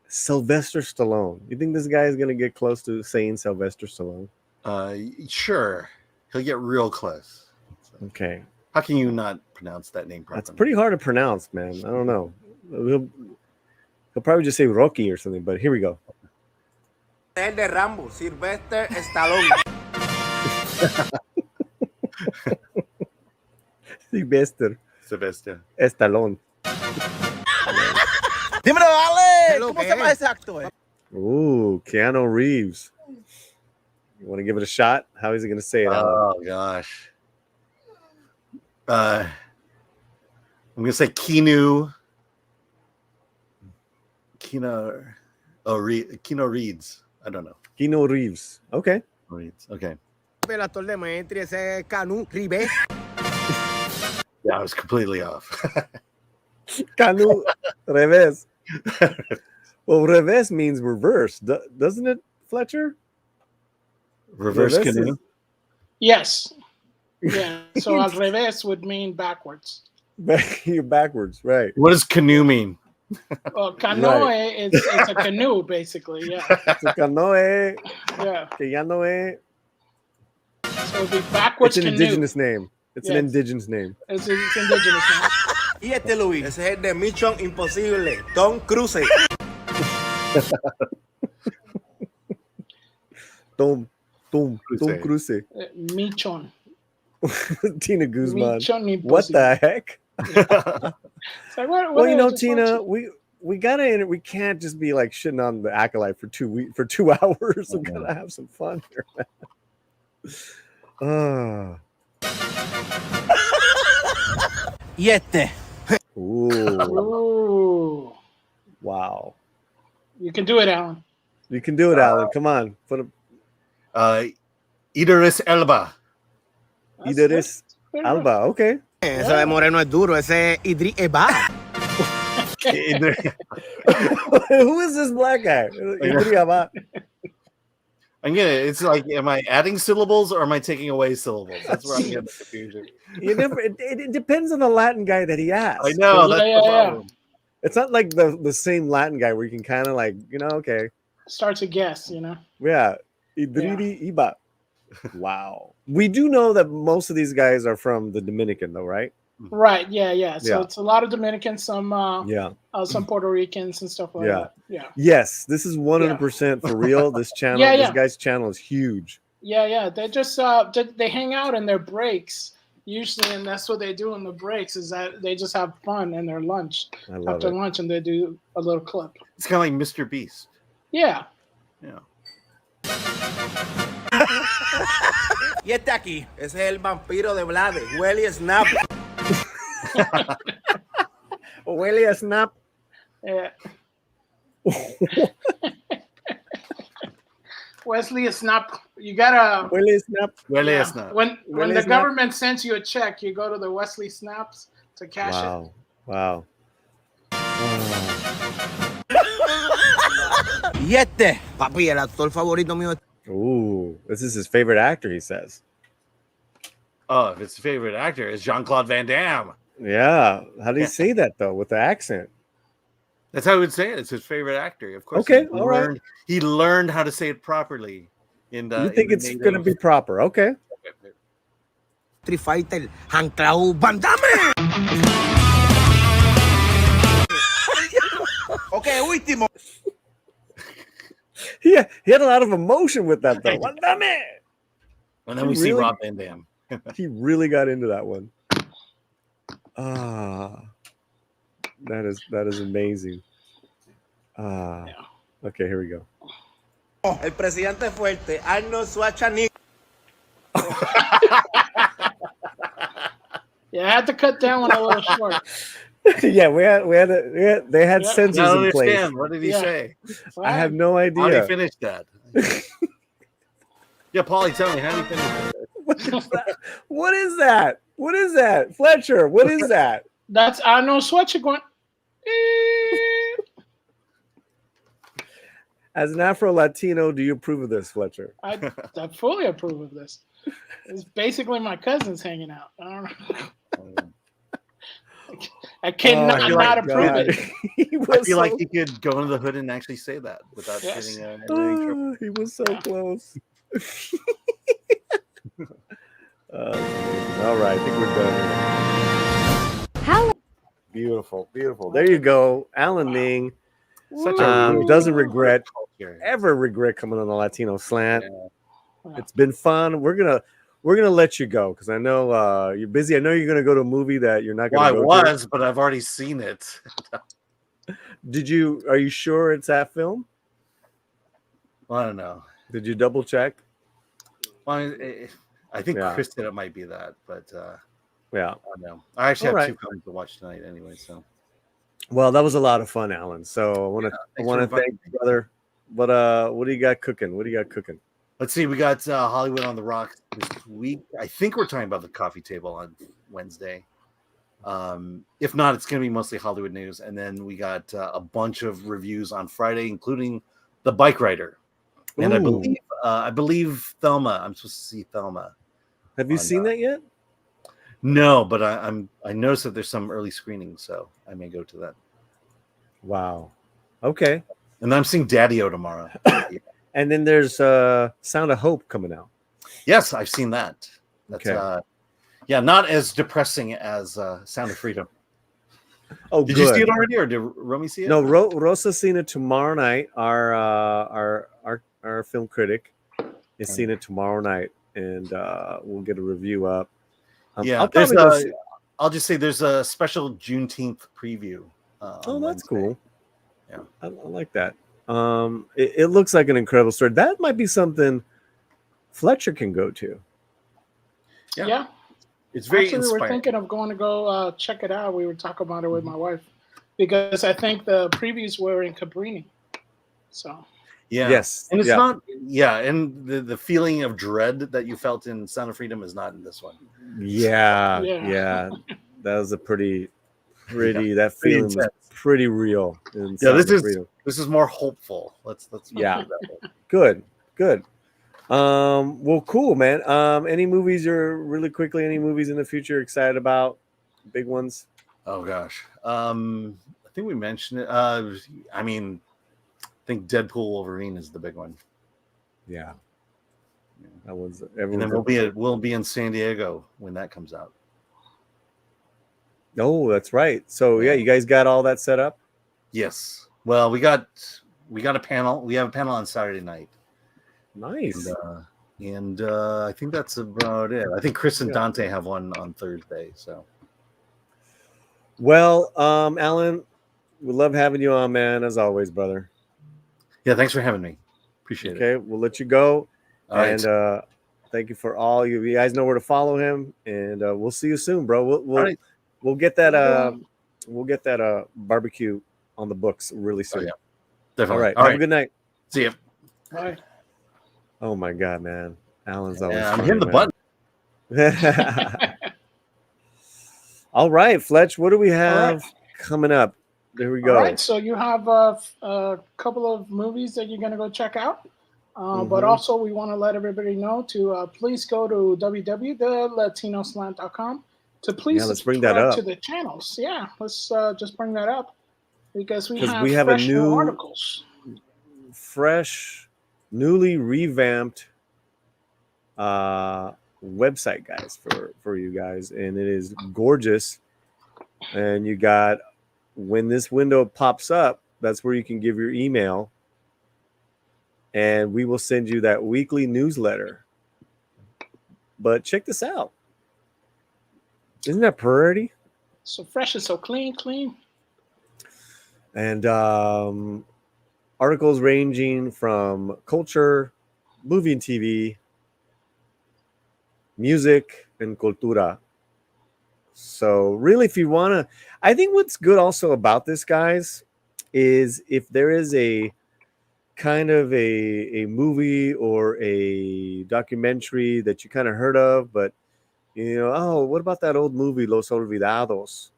Sylvester Stallone. You think this guy is gonna get close to saying Sylvester Stallone? Sure, he'll get real close. Okay. How can you not pronounce that name properly? That's pretty hard to pronounce, man. I don't know. He'll probably just say Rocky or something, but here we go. El de Rambo, Sylvester Stallone. Sylvester Sebastian. Stallone. Dímelo, Ale. ¿Cómo se llama ese actor? Ooh, Keanu Reeves. You want to give it a shot? How is he going to say it? Alan? Oh gosh. I'm gonna say Keanu Reeds. I don't know. Keanu Reeves. Okay. Reeds. Okay. El actor de Maitri, ese Canu Ribe. Yeah, I was completely off. Keanu Reeves. Well, reverse means reverse, doesn't it, Fletcher? Reverse Reverse canoe. is- Yes. Yeah. So al revés would mean backwards. You're backwards, right? What does canoe mean? Well, canoe is it's a canoe basically. Yeah. So canoe, Yeah. que ya no es. So it'd be backwards It's an canoe. indigenous name. It's an Yes. indigenous name. It's indigenous now. Y este Luis, ese es el de Mission Imposible, Tom Cruise. Tom Cruise. Cruise. Michon. Tina Guzman. Michon What the heck? It's like, what Well, you know, just Tina, watching? we can't just be like shitting on the Acolyte for 2 hours. We gotta have some fun here, man. Y este. Ooh, Ooh. wow. You can do it, Alan. You can do it, Alan. Come on. Put a Idris Elba. Idris Alba. Okay. Ese de Moreno es duro, ese es Idris Elba. Who is this black guy? Idris Alba. I'm getting it's like, am I adding syllables or am I taking away syllables? That's where I'm getting the confusion. You never. It depends on the Latin guy that he asks. I know. Yeah, That's yeah, the yeah. problem. It's not like the same Latin guy where you can kind of like, okay, Start to guess, yeah, Idridi Iba. Wow. We do know that most of these guys are from the Dominican, though, right? Right, yeah. So Yeah. it's a lot of Dominicans, some some Puerto Ricans and stuff like Yeah. that. Yeah. Yes, this is 100% for real. This channel, Yeah, this yeah. guy's channel is huge. Yeah. They just they hang out in their breaks usually, and that's what they do in the breaks. Is that they just have fun in their lunch I love after it. lunch, and they do a little clip. It's kind of like Mr. Beast. Yeah. Yeah. Y este aquí, ese es el vampiro de Vlade, Welly Snap. Willie a snap. Yeah. Wesley is not. You gotta Willie snap. Well, yeah. it's not. When Wesley the Snap. government sends you a check, you go to the Wesley Snaps to cash it. Wow. Y este, papi, el actor favorito mío. Ooh, this is his favorite actor, he says. Oh, if it's favorite actor, it's Jean-Claude Van Damme. Yeah. How do you say that, though, with the accent? That's how I would say it. It's his favorite actor. Of course. Okay, all right. He learned how to say it properly. You think it's going to be proper. Okay. Street Fighter, Jean-Claude Van Damme. Okay, último. Yeah, he had a lot of emotion with that, though. Van Damme! And then we see Really? Rob Van Dam. He really got into that one. Ah, that is amazing. Okay, here we go. El presidente fuerte, Arnold Schwarzenegger. Yeah, I had to cut that one a little short. Yeah, they had I censors don't in place. understand. What did he say? I have no How did he idea. finish that? Yeah, Paulie, tell me, how did he finish that? What is that? What is that? Fletcher, what is that? That's Arnold Schwarzenegger going. As an Afro-Latino, do you approve of this, Fletcher? I fully approve of this. It's basically my cousins hanging out. I don't know. I cannot Oh, not my approve God. it. I feel like he could go into the hood and actually say that without Yes. getting any trouble. He was so close. All right, I think we're done. How Beautiful. There you go, Alan Ming. Such a Doesn't regret culture. ever regret coming on the Latino Slant. Yeah. It's been fun. We're gonna let you go because I know you're busy. I know you're gonna go to a movie that you're not Well, gonna I go was, but I've already seen it. to. Are you sure it's that film? Well, I don't know. Did you double check? Well, I think Yeah. Chris said it might be that, but Yeah. I don't know. I actually All have right. 2 films to watch tonight anyway. So Well, that was a lot of fun, Alan. So I thanks for want to inviting thank you, brother. But what do you got cooking? let's see. We got Hollywood on the Rocks this week. I think we're talking about the coffee table on Wednesday. If not, it's going to be mostly Hollywood news. And then we got a bunch of reviews on Friday, including The Bike Rider. And Ooh. I believe Thelma. I'm supposed to see Thelma. Have you on, seen that yet? No, but I noticed that there's some early screenings, so I may go to that. Wow. Okay. And I'm seeing Daddy-O tomorrow. And then there's Sound of Hope coming out. Yes, I've seen that. That's Okay. yeah, not as depressing as Sound of Freedom. Oh, Did good. you see it already, or did Romy see it? No, Rosa's seen it tomorrow night. Our film critic is seeing it tomorrow night, and we'll get a review up. Yeah, I'll probably go see- I'll just say there's a special Juneteenth preview. Oh, On that's Wednesday. cool. Yeah. I like that. It looks like an incredible story. That might be something Fletcher can go to. Yeah. It's very Actually, we inspiring. were thinking of going to go check it out. We were talking about it with my wife because I think the previews were in Cabrini. So Yeah. Yes. And it's yeah. not, and the feeling of dread that you felt in Sound of Freedom is not in this one. Yeah. Yeah. That was a pretty that feeling Pretty was intense. pretty real. In Yeah, Sound of Freedom. this is more hopeful. Let's Yeah. put it that way. Good. Well, cool, man. Any movies you're really quickly? Any movies in the future you're excited about? Big ones. Oh gosh. I think we mentioned it. I mean, I think Deadpool Wolverine is the big one. Yeah, that one's. And then we'll be in San Diego when that comes out. Oh, that's right. So yeah, you guys got all that set up. Yes. Well, we got a panel. We have a panel on Saturday night. Nice. And I think that's about it. I think Chris and Dante have one on Thursday. So. Well, Alan, we love having you on, man. As always, brother. Yeah, thanks for having me. Appreciate it. Okay, we'll let you go. All right. And thank you for all you. You guys know where to follow him, and we'll see you soon, bro. We'll get that barbecue on the books really soon. Oh, yeah. Definitely. All right. All Have right. a good night. See you. Bye. Oh my God, man. Alan's always. I'm funny, hitting the man. button. All right, Fletch. What do we have coming up? There we go. All right. So you have a couple of movies that you're going to go check out. But also, we want to let everybody know to please go to www.latinoslant.com to please let's bring that up to the channels. Yeah, let's just bring that up because we have a fresh new articles. Fresh, newly revamped website, guys, for you guys, and it is gorgeous. And you got, when this window pops up, that's where you can give your email, and we will send you that weekly newsletter. But check this out. Isn't that pretty? So fresh and so clean. And articles ranging from culture, movie and TV, music, and cultura. So really, if you want to, I think what's good also about this, guys, is if there is a kind of a movie or a documentary that you kind of heard of, but oh, what about that old movie Los Olvidados?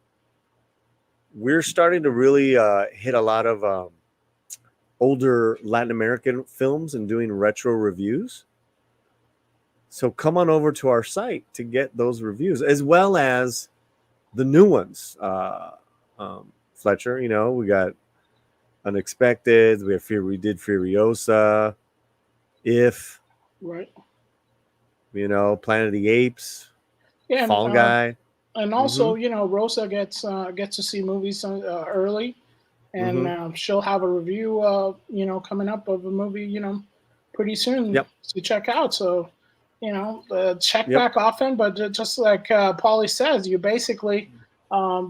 We're starting to really hit a lot of older Latin American films and doing retro reviews. So come on over to our site to get those reviews, as well as the new ones. Fletcher, we got Unexpected. We did Furiosa. If right, Planet of the Apes. Yeah, Fall Guy. And also, Rosa gets to see movies early, and she'll have a review, coming up of a movie, pretty soon to check out. So, check back often, but just like Paulie says, you basically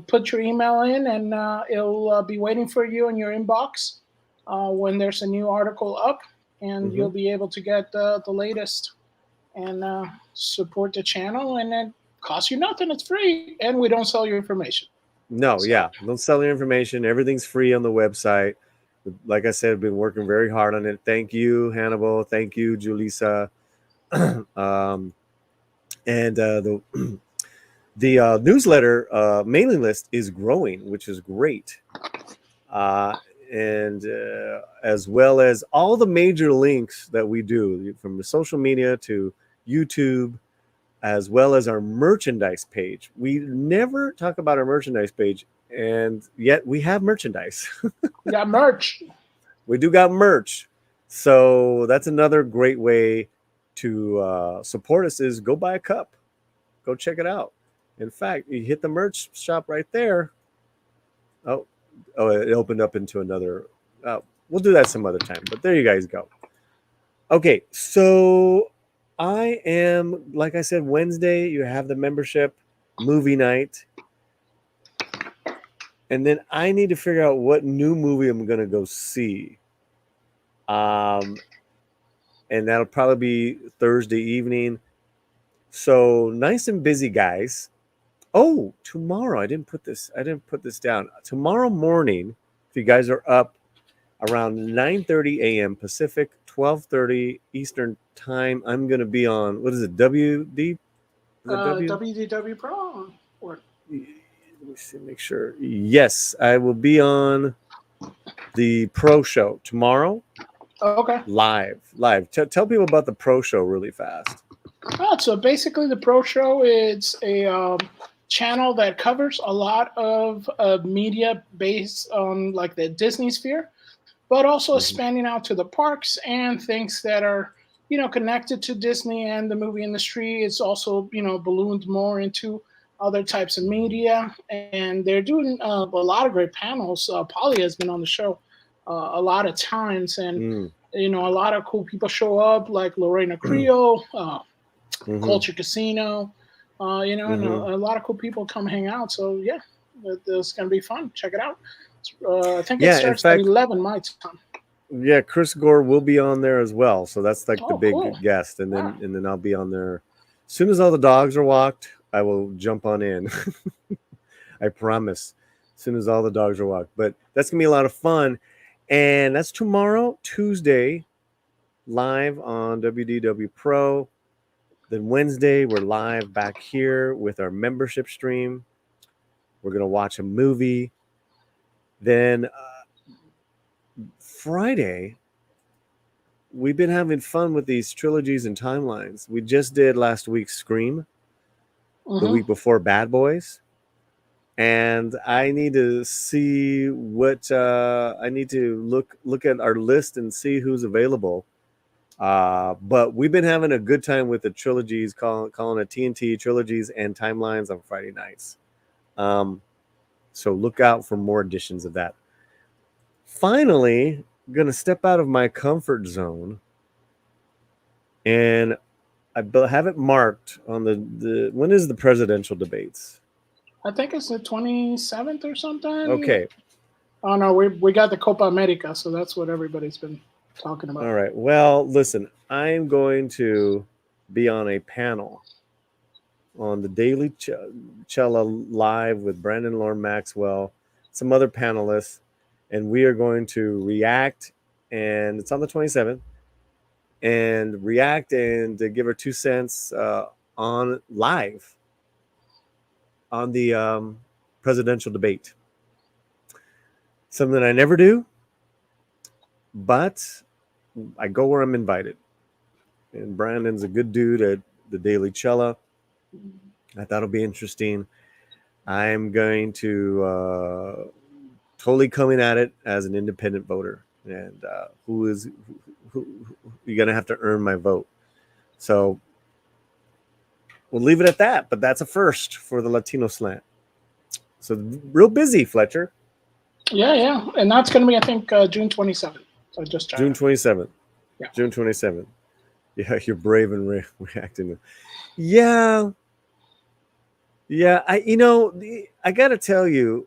put your email in, and it'll be waiting for you in your inbox when there's a new article up, and you'll be able to get the latest and support the channel, and it costs you nothing. It's free, and we don't sell your information. No, don't sell your information. Everything's free on the website. Like I said, I've been working very hard on it. Thank you, Hannibal. Thank you, Julissa. And the newsletter mailing list is growing, which is great. And as well as all the major links that we do, from the social media to YouTube, as well as our merchandise page. We never talk about our merchandise page, and yet we have merchandise. We got merch. We do got merch. So that's another great way to support us, is go buy a cup. Go check it out. In fact, you hit the merch shop right there. Oh, it opened up into another. We'll do that some other time, but there you guys go. Okay, so I am, like I said, Wednesday, you have the membership movie night. And then I need to figure out what new movie I'm going to go see. And that'll probably be Thursday evening. So nice and busy, guys. Oh, tomorrow, I didn't put this down. Tomorrow morning, if you guys are up around 9:30 a.m. Pacific, 12:30 Eastern time, I'm going to be on, what is it, WD? WDW Pro? Or... Let me see, make sure. Yes, I will be on the Pro Show tomorrow. Okay. Live. Tell people about the pro show really fast. So basically, the Pro Show is a channel that covers a lot of media based on like the Disney sphere, but also expanding out to the parks and things that are, connected to Disney and the movie industry. It's also, ballooned more into other types of media, and they're doing a lot of great panels. Polly has been on the show a lot of times, and a lot of cool people show up, like Lorena Creel, Culture Casino, and a lot of cool people come hang out. So yeah, it's gonna be fun. Check it out. I think it starts at 11 my time. Yeah, Chris Gore will be on there as well. So that's like the big cool. guest, and then I'll be on there as soon as all the dogs are walked. I will jump on in. I promise. As soon as all the dogs are walked, but that's gonna be a lot of fun, and that's tomorrow, Tuesday, live on WDW Pro. Then Wednesday, we're live back here with our membership stream. We're gonna watch a movie. Then Friday, we've been having fun with these trilogies and timelines. We just did last week's Scream, the week before Bad Boys, and I need to see what I need to look at our list and see who's available. But we've been having a good time with the trilogies, calling it TNT trilogies and timelines on Friday nights. So look out for more editions of that. Finally, I'm gonna step out of my comfort zone, and I have it marked on the when is the presidential debates? I think it's the 27th or something. Okay. Oh no, we got the Copa America, so that's what everybody's been talking about. All right. Well, listen, I'm going to be on a panel on the Daily Cella Live with Brandon Lauren Maxwell, some other panelists, and we are going to react, and it's on the 27th, and react and to give our 2 cents on live on the presidential debate. Something I never do, but I go where I'm invited. And Brandon's a good dude at the Daily Cella. I thought it'll be interesting. I'm going to totally coming at it as an independent voter, and who you're gonna have to earn my vote. So we'll leave it at that. But that's a first for the Latino slant. So real busy, Fletcher. Yeah, and that's gonna be I think June 27th. So just June 27th. Yeah. June 27th. Yeah, you're brave and reacting. Yeah. I gotta tell you,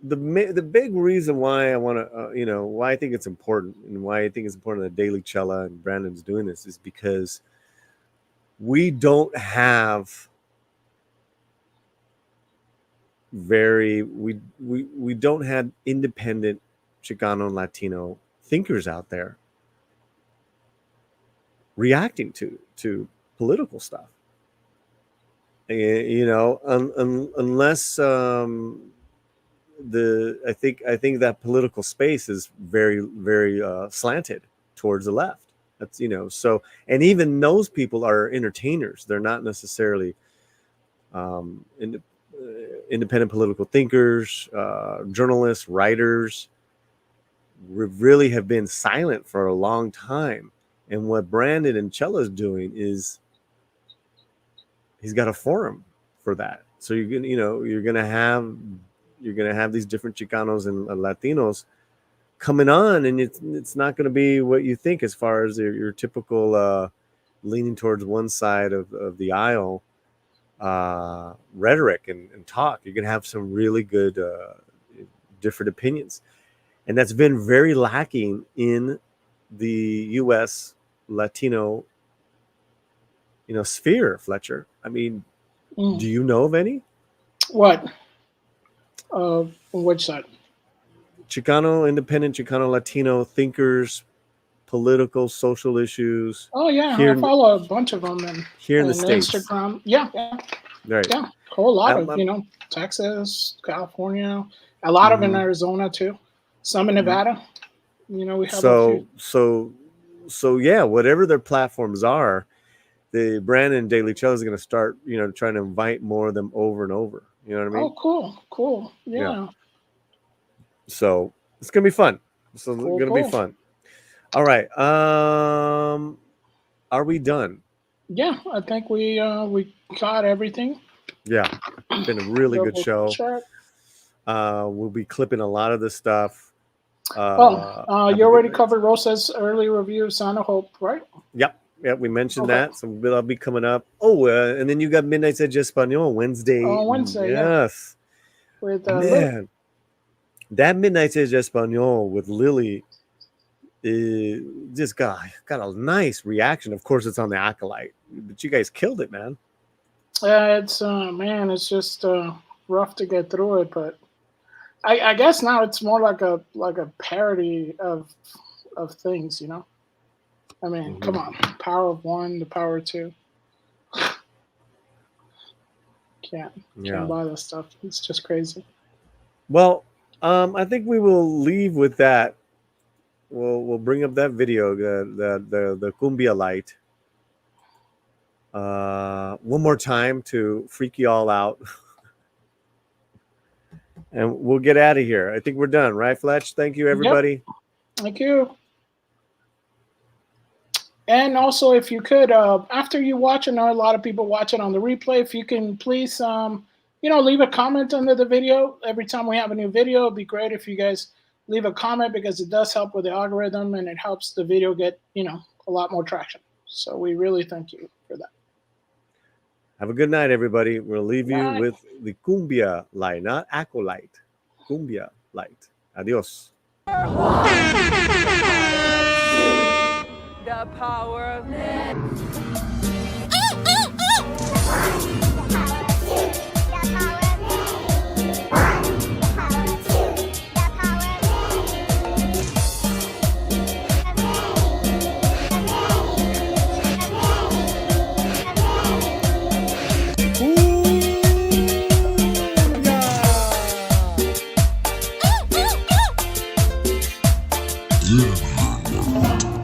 the big reason why I want to, why I think it's important, and why I think it's important that Daily Cella and Brandon's doing this, is because we don't have we don't have independent Chicano and Latino thinkers out there reacting to political stuff. Unless I think that political space is very, very slanted towards the left. That's so, and even those people are entertainers. They're not necessarily independent political thinkers, journalists, writers. Really have been silent for a long time. And what Brandon and Cella's doing is he's got a forum for that. So you're gonna have these different Chicanos and Latinos coming on, and it's not going to be what you think as far as your typical leaning towards one side of the aisle rhetoric and talk. You're going to have some really good different opinions, and that's been very lacking in the U.S. Latino sphere. Fletcher, I mean, do you know of any? What? On which side? Chicano, independent Chicano Latino thinkers, political, social issues. Oh yeah, I follow a bunch of them here in the States. Instagram. Yeah. Right. Yeah, a whole lot of Texas, California, a lot of in Arizona too, some in Nevada. You know, we have a few. So yeah, whatever their platforms are, the Brandon and Daily Cello is going to start, trying to invite more of them over and over. You know what I mean? Oh, cool. Yeah. So it's going to be fun. So it's going to be Cool. fun. All right. Are we done? Yeah, I think we got everything. Yeah, it's been a really good show. Check. We'll be clipping a lot of this stuff. You already covered Rosa's early review of Sound of Hope, right? Yep, we mentioned that. So that'll be coming up. Oh, and then you got Midnight's Edge Espanol Wednesday. Oh, Wednesday, yes. Yeah. With man, that Midnight's Edge Espanol with Lily just got a nice reaction. Of course, it's on the Acolyte, but you guys killed it, man. It's it's just rough to get through it, but I guess now it's more like a parody of things, you know. I mean, come on, power of one, the power of two. Can't buy this stuff. It's just crazy. Well, I think we will leave with that. We'll bring up that video, the Cumbia Light, one more time to freak you all out, and we'll get out of here. I think we're done, right, Fletch? Thank you, everybody. Yep. Thank you. And also, if you could, after you watch, I know a lot of people watch it on the replay. If you can, please, leave a comment under the video every time we have a new video. It'd be great if you guys leave a comment, because it does help with the algorithm and it helps the video get, a lot more traction. So we really thank you for that. Have a good night, everybody. We'll leave you with the Cumbia Light, not Acolyte. Cumbia Light. Adios. The power of Yeah.